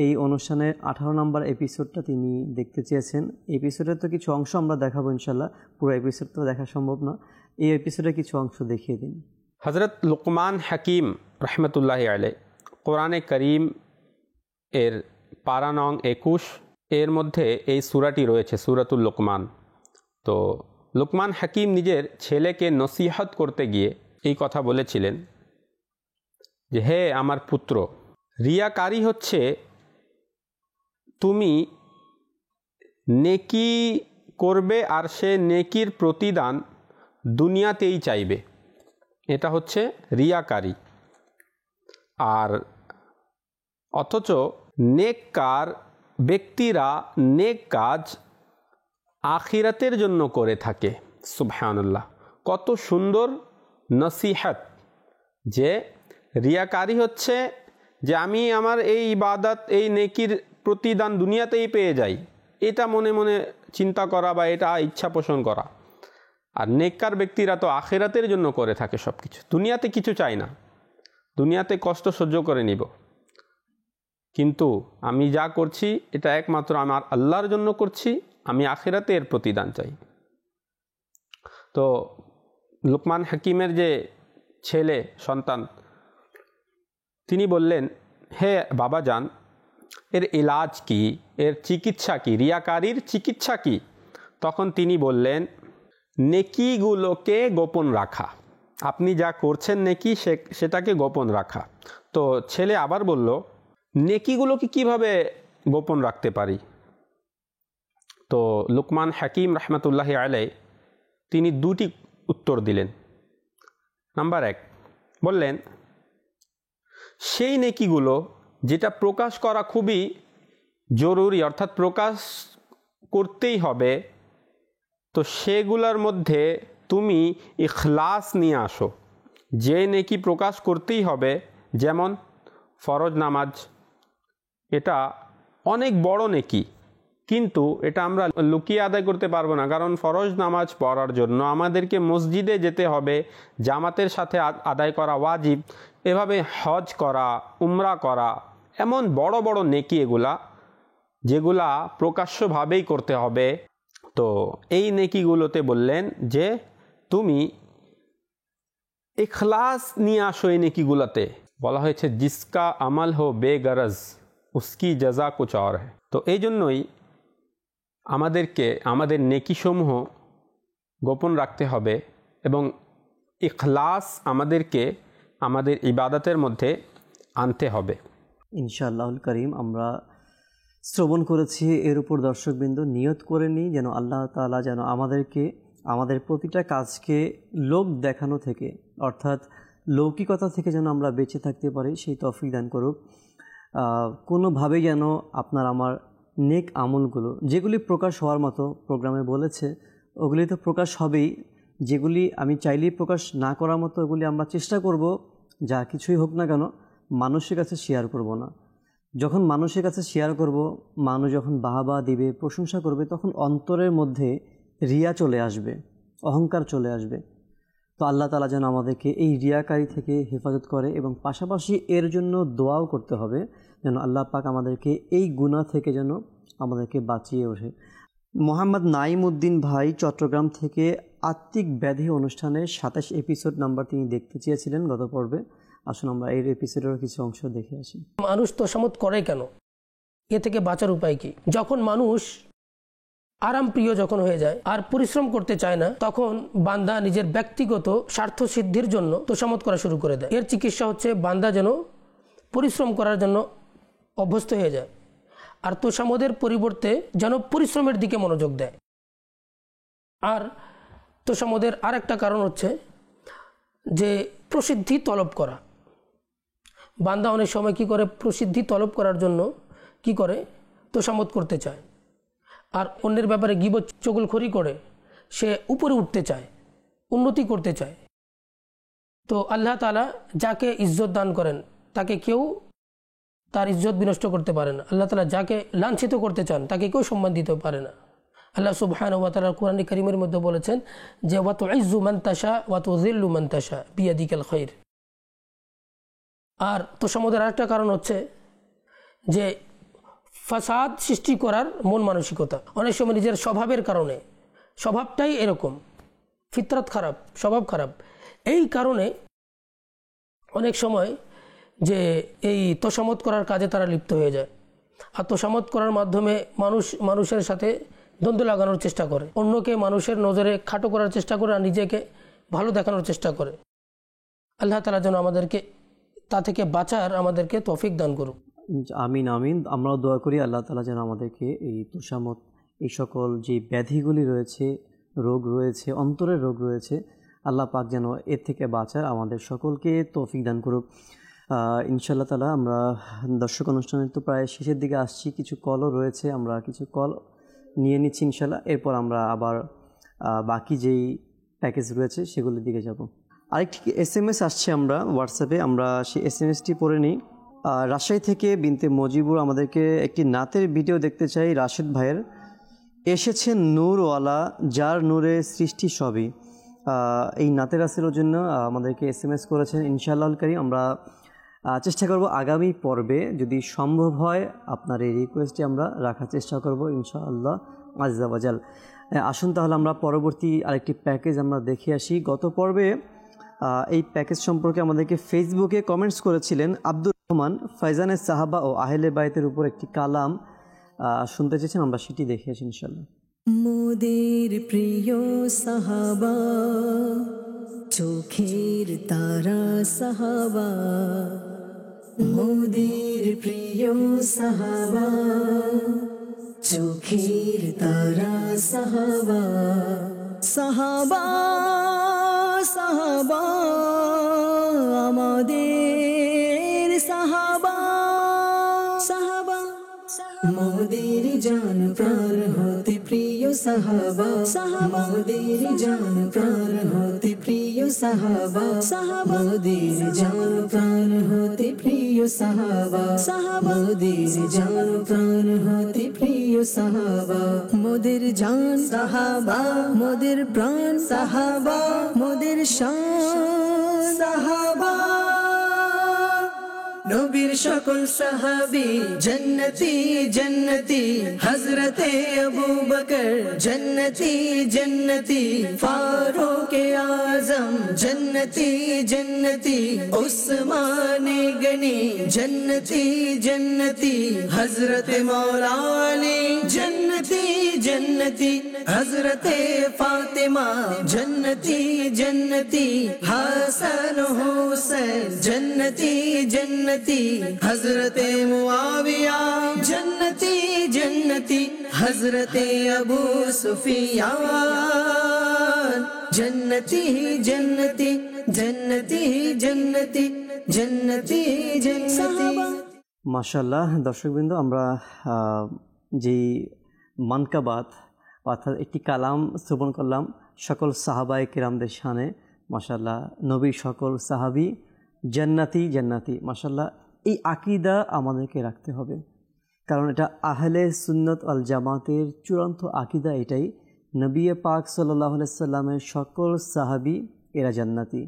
এই অনুষ্ঠানের 18 নম্বর এপিসোডটা তিনি দেখতে চেয়েছেন। এপিসোডের তো কিছু অংশ আমরা দেখাবো ইনশাল্লাহ, পুরো এপিসোড তো দেখা সম্ভব না, এই এপিসোডের কিছু অংশ দেখিয়ে দিন। হজরত লুকমান হাকিম রহমতুল্লাহি আলাইহি কোরআনে করিম এর পারা নং 21 এর মধ্যে এই সূরাটি রয়েছে, সূরাতুল লুকমান। তো লুকমান হাকিম নিজের ছেলেকে নসিহত করতে গিয়ে এই কথা বলেছিলেন যে হে আমার পুত্র, রিয়াকারী হচ্ছে তুমি নেকি করবে আর সে নেকির প্রতিদান দুনিয়াতেই চাইবে, এটা হচ্ছে রিয়াকারী। আর অথচ নেককার ব্যক্তিরা নেক কাজ আখিরাতের জন্য করে থাকে। সুবহানাল্লাহ, কত সুন্দর নসিহত! যে রিয়াকারী হচ্ছে যে আমি আমার এই ইবাদত, এই নেকির প্রতিদান দুনিয়াতেই পেয়ে যাই, এটা মনে মনে চিন্তা করা বা এটা ইচ্ছা পোষণ করা। আর নেককার ব্যক্তিরা তো আখিরাতের জন্য করে থাকে সব কিছু, দুনিয়াতে কিছু চায় না, দুনিয়াতে কষ্ট সহ্য করে নিব, কিন্তু আমি যা করছি এটা একমাত্র আমার আল্লাহর জন্য করছি, আমি আখিরাতে এর প্রতিদান চাই। তো লুকমান হাকিমের যে ছেলে সন্তান, তিনি বললেন, হে বাবা যান, এর ইলাজ কি, এর চিকিৎসা কি, রিয়াকারীর চিকিৎসা কি? তখন তিনি বললেন, নেকিগুলোকে গোপন রাখা, আপনি যা করছেন নেকি সেটাকে গোপন রাখা। তো ছেলে আবার বলল, নেকিগুলোকে কিভাবে গোপন রাখতে পারি? তো লুকমান হাকিম রহমতুল্লাহি আলাইহি তিনি দুটি উত্তর দিলেন। নাম্বার 1 বললেন, সেই নেকিগুলো যেটা প্রকাশ করা খুবই জরুরি, অর্থাৎ প্রকাশ করতেই হবে, তো সেগুলোর মধ্যে তুমি ইখলাস নিয়ে আসো। যে নেকি প্রকাশ করতেই হবে, যেমন ফরজ নামাজ, এটা অনেক বড় নেকি, কিন্তু এটা আমরা লুকিয়ে আদায় করতে পারবো না, কারণ ফরজ নামাজ পড়ার জন্য আমাদেরকে মসজিদে যেতে হবে, জামাতের সাথে আদায় করা ওয়াজিব, এভাবে হজ করা, উমরা করা, এমন বড় বড় নেকি এগুলা, যেগুলা প্রকাশ্যভাবেই করতে হবে। তো এই নেকিগুলোতে বললেন যে তুমি ইখলাস নিয়ে আসো। এই নেকিগুলোতে বলা হয়েছে, জিসকা আমল হো বেগরজ উসকি জাযা কুছ और है। তো এই জন্যই আমাদেরকে আমাদের নেকিসমূহ গোপন রাখতে হবে এবং ইখলাস আমাদেরকে আমাদের ইবাদতের মধ্যে আনতে হবে। ইনশাআল্লাহুল করিম আমরা শ্রবণ করেছি, এর উপর দর্শকবৃন্দ নিয়ত করে নিই যেন আল্লাহ তাআলা যেন আমাদেরকে আমাদের প্রতিটা কাজকে লোক দেখানো থেকে, অর্থাৎ লৌকিকতা থেকে যেন আমরা বেঁচে থাকতে পারি, সেই তৌফিক দান করুক। কোনোভাবেই যেন আপনার আমার নেক আমলগুলো যেগুলি প্রকাশ হওয়ার মতো প্রোগ্রামে বলেছে ওগুলি তো প্রকাশ হবেই, যেগুলি আমি চাইলেই প্রকাশ না করার মতো ওগুলি আমরা চেষ্টা করব যা কিছুই হোক না কেন মানুষের কাছে শেয়ার করব না। যখন মানুষের কাছে শেয়ার করব, মানুষ যখন বাহবা দিবে, প্রশংসা করবে, তখন অন্তরের মধ্যে রিয়া চলে আসবে, অহংকার চলে আসবে। তো আল্লাহ তাআলা যেন আমাদেরকে এই রিয়াকারী থেকে হেফাজত করে এবং পাশাপাশি এর জন্য দোয়াও করতে হবে যেন আল্লাহ পাক আমাদেরকে এই গুনাহ থেকে যেন আমাদেরকে বাঁচিয়ে ওঠে। মোহাম্মদ নাইম উদ্দিন ভাই চট্টগ্রাম থেকে আত্মিক ব্যাধি অনুষ্ঠানের 27 এপিসোড নাম্বার তিনি দেখতে চেয়েছিলেন গত পর্বে। আসুন আমরা এই এপিসোডের কিছু অংশ দেখে আসি। মানুষ তোষামত করে কেন, এ থেকে বাঁচার উপায় কি? যখন মানুষ আরাম প্রিয় যখন হয়ে যায় আর পরিশ্রম করতে চায় না, তখন বান্দা নিজের ব্যক্তিগত স্বার্থ সিদ্ধির জন্য তোষামত করা শুরু করে দেয়। এর চিকিৎসা হচ্ছে বান্দা যেন পরিশ্রম করার জন্য অভ্যস্ত হয়ে যায় আর তোষামতের পরিবর্তে যেন পরিশ্রমের দিকে মনোযোগ দেয়। আর তোষামতের আর একটা কারণ হচ্ছে যে প্রসিদ্ধি তলব করা। বান্দা অনেক সময় কি করে, প্রসিদ্ধি তলব করার জন্য কি করে, তোষামত করতে চায় আর অন্যের ব্যাপারে গীবত চগলখড়ি করে সে উপরে উঠতে চায়, উন্নতি করতে চায়। তো আল্লাহ তাআলা যাকে ইজ্জত দান করেন তাকে কেউ তার ইজ্জত বিনষ্ট করতে পারে না। আল্লাহ তাআলা যাকে লাঞ্ছিত করতে চান তাকে কেউ সম্মান দিতে পারে না। আল্লাহ সুবহানাহু ওয়া তাআলা কোরআন কারীমের মধ্যে বলেছেন যে ওয়া তুইজ্জু মান তাশা ওয়া তুযিল্লু মান তাশা বিয়াদিকাল খায়র। আর তোষামতের আরেকটা কারণ হচ্ছে যে ফাসাদ সৃষ্টি করার মন মানসিকতা। অনেক সময় নিজের স্বভাবের কারণে, স্বভাবটাই এরকম, ফিতরাত খারাপ, স্বভাব খারাপ, এই কারণে অনেক সময় যে এই তোষামত করার কাজে তারা লিপ্ত হয়ে যায়। আর তোষামত করার মাধ্যমে মানুষের সাথে দ্বন্দ্ব লাগানোর চেষ্টা করে, অন্যকে মানুষের নজরে খাটো করার চেষ্টা করে আর নিজেকে ভালো দেখানোর চেষ্টা করে। আল্লাহ তাআলা যেন আমাদেরকে তা থেকে বাঁচার আমাদেরকে তৌফিক দান করুক। আমিন আমিন। আমরাও দোয়া করি আল্লাহ তাআলা যেন আমাদেরকে এই তুষামত, এই সকল যে ব্যাধিগুলি রয়েছে, রোগ রয়েছে, অন্তরের রোগ রয়েছে, আল্লাহ পাক যেন এর থেকে বাঁচার আমাদের সকলকে তৌফিক দান করুক ইনশাআল্লাহ তাআলা। আমরা দর্শক অনুষ্ঠানের তো প্রায় শেষের দিকে আসছি, কিছু কলও রয়েছে, আমরা কিছু কল নিয়ে নিচ্ছি ইনশাআল্লাহ। এরপর আমরা আবার বাকি যেই প্যাকেজ রয়েছে সেগুলোর দিকে যাব। আরেকটি SMS আসছে আমরা হোয়াটসঅ্যাপে, আমরা সেই SMSটি পড়ে নিই। রাজশাহী থেকে বিনতে মজিবুর আমাদেরকে একটি নাতের ভিডিও দেখতে চাই রাশেদ ভাইয়ের। এসেছেন নূরওয়ালা, যার নূরে সৃষ্টি সবই। এই নাতের রাসেলের জন্য আমাদেরকে SMS করেছেন। ইনশাআল্লাহুল কারীম আমরা চেষ্টা করব আগামী পর্বে যদি সম্ভব হয় আপনার এই রিকোয়েস্টটি আমরা রাখার চেষ্টা করব ইনশাআল্লাহ আজ্জা ওয়াজাল। আসুন তাহলে আমরা পরবর্তী আরেকটি প্যাকেজ আমরা দেখে আসি। গত পর্বে এই প্যাকেজ সম্পর্কে আমাদেরকে ফেসবুকে কমেন্টস করেছিলেন আব্দুর রহমান, ফাইজানের সাহাবা ও আহলে বাইতের উপর একটি কালাম শুনতে চেয়েছেন, আমরা সেটি দেখে আসি ইনশাআল্লাহ। মোদের প্রিয় সাহাবা, চোখের তারা সাহাবা, মোদের প্রিয় সাহাবা, চোখের তারা সাহাবা, সাহাবা সাহাবা আমাদের সাহাবা, সাহাবা মোদের জান প্রাণ হতে প্রিয় সাহাবা, সাহাবা মোদের জান প্রাণ হতে প্রিয় সাহাবা, সাহাবা মোদের জান প্রাণ হতে প্রিয় সাহাবা, সাহাবা মোদের জান প্রাণ হতে প্রিয় সাহাবা, মোদের জান সাহাবা, মোদের প্রাণ সাহাবা, মোদের শান সাহাবা। নবীর সকল সাহাবী জন্নতি জন্নতি, হযরতে আবু বকর জন্নতি জন্নতি, ফারুক আযম জন্নতি জন্নতি, উসমানে গনি জন্নতি জন্নতি, হযরতে মৌলা আলী জন্নতি জন্নতি, হযরতে ফাতিমা জন্নতি জন্নতি, হাসান হুসैन জন্নতি জন্নতি, হযরতে মুআবিয়া জন্নতি জন্নতি, হযরতে আবু সুফিয়ান জন্নতি জন্নতি, জন্নতি জন্নতি, জন্নতি জন্নতি। মাশাআল্লাহ দর্শকবৃন্দ, আমরা যেই মানকাবাত অর্থাৎ একটি কালাম শ্রবণ করলাম সকল সাহাবায়ে কেরামদের শানে। মাশাআল্লাহ নবীর সকল সাহাবী জান্নাতি জান্নাতি। মাশাআল্লাহ এই আকীদা আমাদেরকে রাখতে হবে, কারণ এটা আহলে সুন্নাত ওয়াল জামাতের চূড়ান্ত আকীদা এটাই। নবী পাক সাল্লাল্লাহু আলাইহি সাল্লামের সকল সাহাবী এরা জান্নাতি।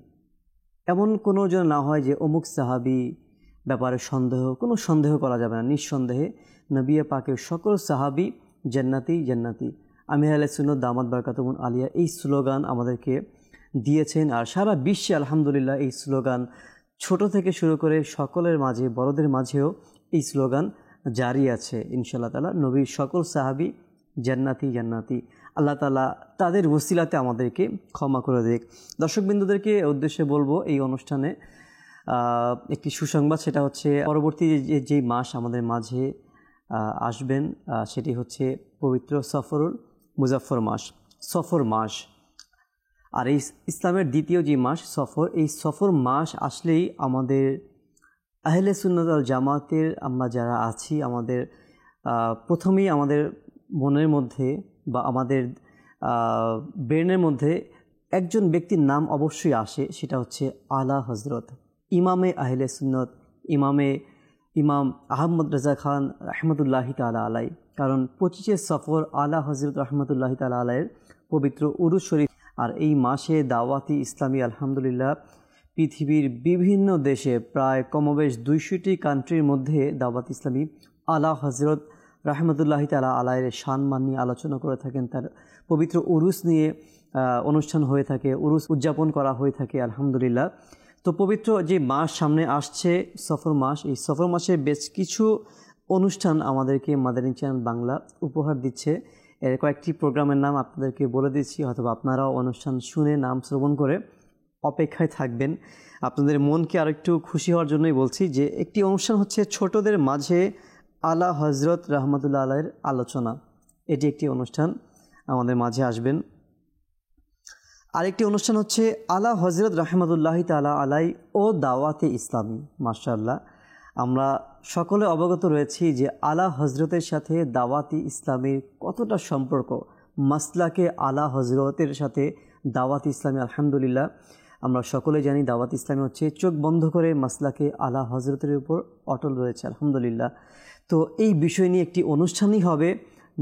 এমন কোনো যেন না হয় যে অমুক সাহাবী ব্যাপারে কোনো সন্দেহ করা যাবে না। নিঃসন্দেহে নবী পাকের সকল সাহাবী জান্নাতি জান্নাতি। আমির আহলে সুন্নাত দামাত বারাকাতুহুম আলিয়া এই স্লোগান আমাদেরকে দিয়েছেন, আর সারা বিশ্বে আলহামদুলিল্লাহ এই স্লোগান ছোট থেকে শুরু করে সকলের মাঝে, বড়দের মাঝেও এই স্লোগান জারি আছে ইনশাআল্লাহ তাআলা। নবীর সকল সাহাবী জান্নাতি জান্নাতি। আল্লাহ তাআলা তাদের ওসিলাতে আমাদেরকে ক্ষমা করে দেখ। দর্শকবৃন্দদেরকে উদ্দেশ্যে বলবো এই অনুষ্ঠানে একটি সুসংবাদ, সেটা হচ্ছে পরবর্তী যেই মাস আমাদের মাঝে আসবেন সেটি হচ্ছে পবিত্র সফরুল মুজাফফর মাস, সফর মাস। আর এই ইসলামের দ্বিতীয় যে মাস সফর, এই সফর মাস আসলেই আমাদের আহলে সুন্নাত ওয়াল জামাতের আমরা যারা আছি, আমাদের প্রথমেই আমাদের মনের মধ্যে বা আমাদের ব্রেনের মধ্যে একজন ব্যক্তির নাম অবশ্যই আসে, সেটা হচ্ছে আলা হজরত ইমামে আহলে সুন্নাত ইমাম আহমদ রাজা খান রহমতুল্লাহি তাআলা আলাই। কারণ 25 সফর আলা হজরত রহমতুল্লাহি তাআলা আলাইয়ের পবিত্র উরুস শরীফ। আর এই মাসে দাওয়াতি ইসলামী আলহামদুলিল্লাহ পৃথিবীর বিভিন্ন দেশে প্রায় কমবেশ 200টি কান্ট্রির মধ্যে দাওয়াত ইসলামী আলা হজরত রহমতুল্লাহি তাআলা আলাইয়ের সম্মান নিয়ে আলোচনা করে থাকেন। তার পবিত্র উরুস নিয়ে অনুষ্ঠান হয়ে থাকে, উরুস উদযাপন করা হয়ে থাকে আলহামদুলিল্লাহ। তো পবিত্র যে মাস সামনে আসছে সফর মাস, এই সফর মাসে বেশ কিছু অনুষ্ঠান আমাদেরকে মাদানী চ্যানেল বাংলা উপহার দিচ্ছে। এর কয়েকটি প্রোগ্রামের নাম আপনাদেরকে বলে দিচ্ছি, অথবা আপনারাও অনুষ্ঠান শুনে নাম শ্রবণ করে অপেক্ষায় থাকবেন। আপনাদের মনকে আরেকটু খুশি হওয়ার জন্যই বলছি যে একটি অনুষ্ঠান হচ্ছে ছোটদের মাঝে আলা হজরত রহমতুল্লাহ আলাইয়ের আলোচনা। এটি একটি অনুষ্ঠান আমাদের মাঝে আসবেন। আরেকটি অনুষ্ঠান হচ্ছে আলা হজরত রহমতুল্লাহি তাআলা আলাই ও দাওয়াতে ইসলামী। মাশাআল্লাহ, আমরা সকলে অবগত রয়েছি যে আলা হজরতের সাথে দাওয়াতি ইসলামের কতটা সম্পর্ক, মাসলাকে আলা হজরতের সাথে দাওয়াত ইসলামী। আলহামদুলিল্লাহ, আমরা সকলে জানি দাওয়াত ইসলামী হচ্ছে চোখ বন্ধ করে মাসলাকে আলা হজরতের উপর অটল রয়েছে। আলহামদুলিল্লাহ, তো এই বিষয় নিয়ে একটি অনুষ্ঠানই হবে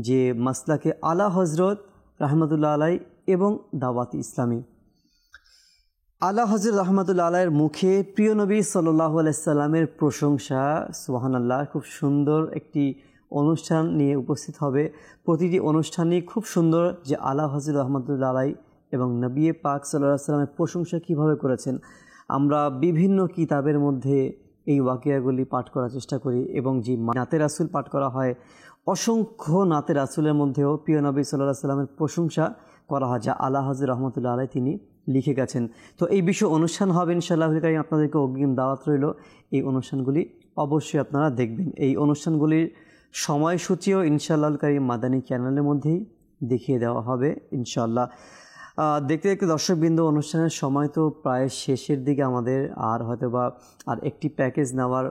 যে মাসলাকে আলা হজরত রহমতুল্লাহ আলাই এবং দাওয়াত ইসলামী। আলা হজরত রহমতুল্লাহ আলাইয়ের মুখে প্রিয় নবী সাল্লাল্লাহু আলাইহি সাল্লামের প্রশংসা, সুবহানাল্লাহ, খুব সুন্দর একটি অনুষ্ঠান নিয়ে উপস্থিত হবে। প্রতিটি অনুষ্ঠানই খুব সুন্দর যে আলা হজরত রহমতুল্লাহ আলাই এবং নবী পাক সাল্লাল্লাহু আলাইহি সাল্লামের প্রশংসা কীভাবে করেছেন। আমরা বিভিন্ন কিতাবের মধ্যে এই ওয়াকিয়াগুলি পাঠ করার চেষ্টা করি, এবং যে নাতে রাসূল পাঠ করা হয়, অসংখ্য নাতে রাসূলের মধ্যেও প্রিয় নবী সাল্লাল্লাহু আলাইহি সাল্লামের প্রশংসা করা হয়, যা আলা হজরত রহমতুল্লাহ আলাই তিনি লিখে গেছেন। তো এই বিষয়ে অনুষ্ঠান হবে ইনশাআল্লাহ। আপনাদেরকে অগ্রিম দাওয়াত রইল, এই অনুষ্ঠানগুলি অবশ্যই আপনারা দেখবেন। এই অনুষ্ঠানগুলির সময়সূচিও ইনশাআল্লাহ কারীম মাদানী চ্যানেলের মধ্যেই দেখিয়ে দেওয়া হবে ইনশাআল্লাহ। দেখতে দেখতে দর্শকবৃন্দ, অনুষ্ঠানের সময় তো প্রায় শেষের দিকে আমাদের, আর হয়তো বা আর একটি প্যাকেজ নেওয়ার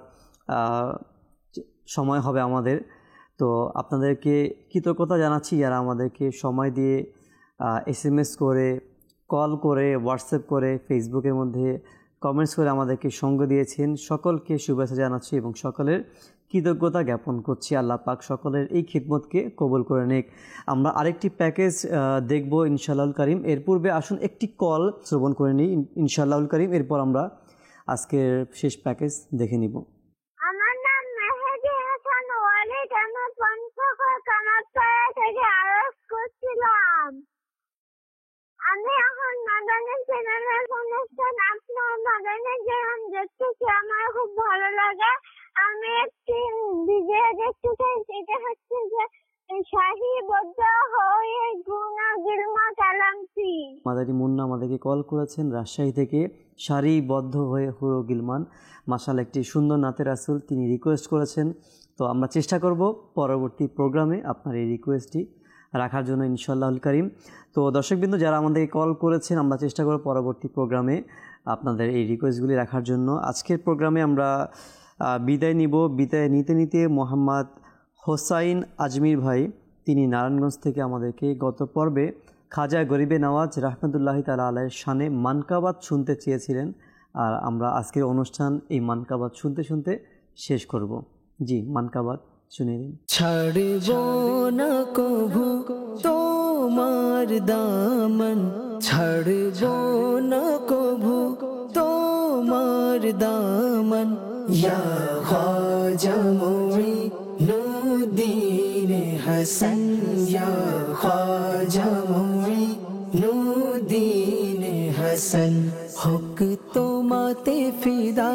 সময় হবে আমাদের। তো আপনাদেরকে কৃতজ্ঞতা জানাচ্ছি যারা আমাদেরকে সময় দিয়ে SMS করে, কল করে, হোয়াটসঅ্যাপ করে, ফেসবুকের মধ্যে কমেন্টস করে আমাদেরকে সঙ্গ দিয়েছেন। সকলকে শুভেচ্ছা জানাচ্ছি এবং সকলের কৃতজ্ঞতা জ্ঞাপন করছি। আল্লাহ পাক সকলের এই খিদমতকে কবুল করে নিক। আমরা আরেকটি প্যাকেজ দেখব ইনশাআল্লাহুল কারীম। এর পূর্বে আসুন একটি কল শ্রবণ করে নিই ইনশাআল্লাহুল কারীম, এরপর আমরা আজকের শেষ প্যাকেজ দেখে নিব। আমার নাম মেহেদী হাসান ওয়ালিদ, আমি পঞ্চগড় কামারপাড়া থেকে আরজ করছিলাম। আমি এখন মাদানী চ্যানেলের অনুষ্ঠান আপনার মাদানী জীবন দেখতেছি, আমার খুব ভালো লাগে। আমি একটি ভিডিও দেখতে চাই, সেটা হচ্ছে যে শাহী বদ্ধ হয়ে গুনা গিলমা কালামতি। মাদানী মুন্না আমাদেরকে কল করেছেন রাজশাহী থেকে, সারিবদ্ধ হয়ে হুরো গিলমান। মাশাআল্লাহ, একটি সুন্দর নাতে রাসূল তিনি রিকোয়েস্ট করেছেন। তো আমরা চেষ্টা করব পরবর্তী প্রোগ্রামে আপনার এই রিকোয়েস্টটি রাখার জন্য ইনশাআল্লাহুল কারীম। তো দর্শকবৃন্দ যারা আমাদেরকে কল করেছেন, আমরা চেষ্টা করব পরবর্তী প্রোগ্রামে আপনাদের এই রিকোয়েস্টগুলি রাখার জন্য। আজকের প্রোগ্রামে আমরা বিদায় নিব। বিদায় নিতে নিতে মোহাম্মদ হোসাইন আজমির ভাই, তিনি নারায়ণগঞ্জ থেকে আমাদেরকে গত পর্বে খাজা গরিবে নওয়াজ রহমতুল্লাহি তাআলা আলাইহির শানে মানকাবাত শুনতে চেয়েছিলেন, আর আমরা আজকের অনুষ্ঠান এই মানকাবাত শুনতে শুনতে শেষ করব। জি, মানকাবাত শুনে নিন। ছাড়ব না কভু তোমার দামন, ছাড়ব না কভু তোমার দামন, ইয়া খাজা মুঈনুদ্দিন হাসান, ইয়া খাজা মুঈনুদ্দিন হাসান। হক তোমাতে ফিদা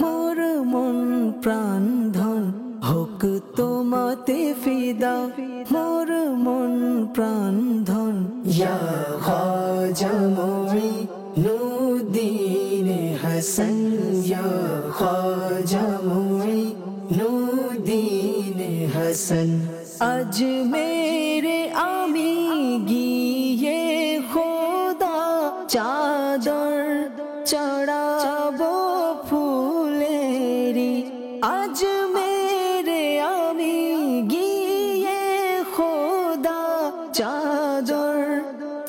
মোর মন প্রাণ ধন, হক তোমাতে ফিদা মোর মন প্রাণ ধন, ইয়া খাজা মুঈনুদ্দিন হাসান, ইয়া খাজা মুঈনুদ্দিন হাসান। আজ মেরে আমি গিয়ে খোদা চাদর চড়াবো ফুলেরি, আজ মেরে আমি গিয়ে খোদা চাদর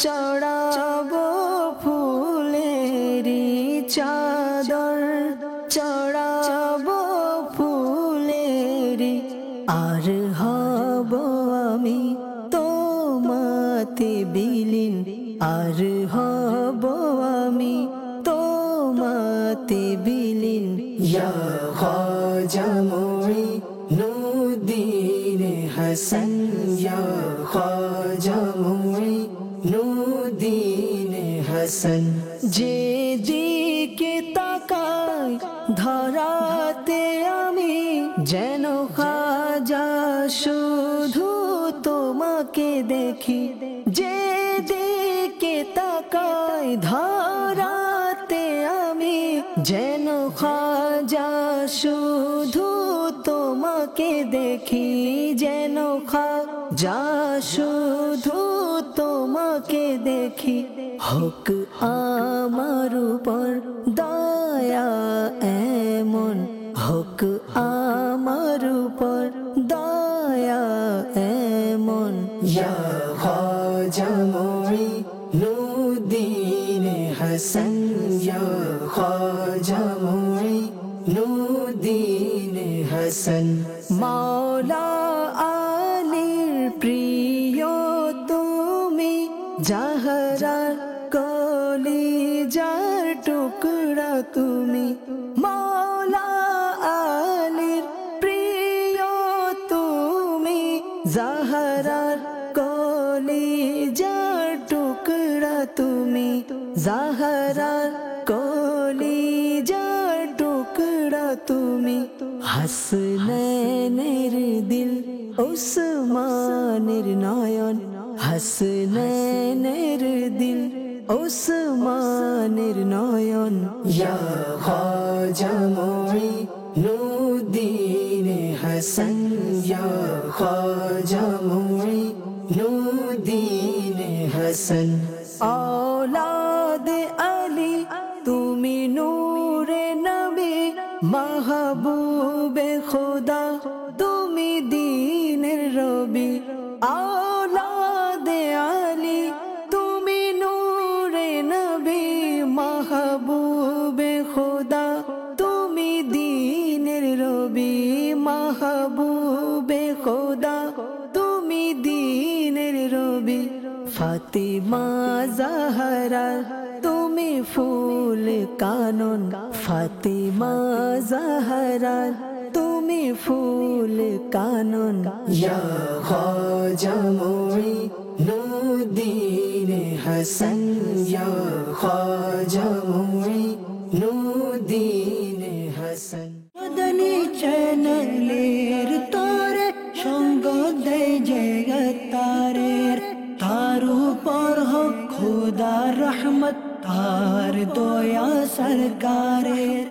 চড়াবো ফুলেরি, চাদর চড়াবো ফুলেরি। আর হব আমি তোমাতে বিলীন, আর হব আমি তোমাতে বিলীন, ইয়া খাজা মুঈনুদ্দিন হাসান, ইয়া খাজা মুঈনুদ্দিন হাসান। যেদিকে তাকাই ধরাতে আমি যেন খাজা শুধু তোমাকে দেখি, যেদিকে তাকাই ধরাতে আমি যেন খাজা শুধু তোমাকে দেখি, যেন খাজা শুধু তোমাকে দেখি। হোক আমার উপর দয়া এমন, হোক আমার উপর দয়া এমন। ইয়া খাজা মুঈনুদ্দিন হাসান, ইয়া খাজা মুঈনুদ্দিন হাসান। মাওলা আলীর প্রিয় তুমি, জাহরার কলিজার টুকরা তুমি। মাওলা আলীর প্রিয় তুমি, জাহরার কলিজার টুকরা তুমি, জাহরার কলিজার টুকরা তুমি। হাসনানের দিল উসমানের নয়ন, হাসনানের দিল উসমানের নয়ন। ইয়া খাজা মুঈনুদ্দিন হাসান, ইয়া খাজা মুঈনুদ্দিন হাসান। औलाद अली তুমি নূরে নবী, মাহবুবে খোদা তুমি দ্বীনের রবি। औलाद अली তুমি নূরে নবী, মাহবুবে খোদা তুমি দ্বীনের রবি। মাহবুবে খোদা তুমি দ্বীনের রবি। ফাতিমা জাহরা তুমি ফুল কানন, ফাতিমা জাহরা তুমি ফুল কানন। ইয়া খাজা মুঈনুদ্দিন হাসান, ইয়া খাজা মুঈনুদ্দিন হাসান। মদনী চ্যানেলের তোরে সঙ্গ দেয় জগতারের, তার উপর হোক খোদার রহমত, তার দয়া সরকারের।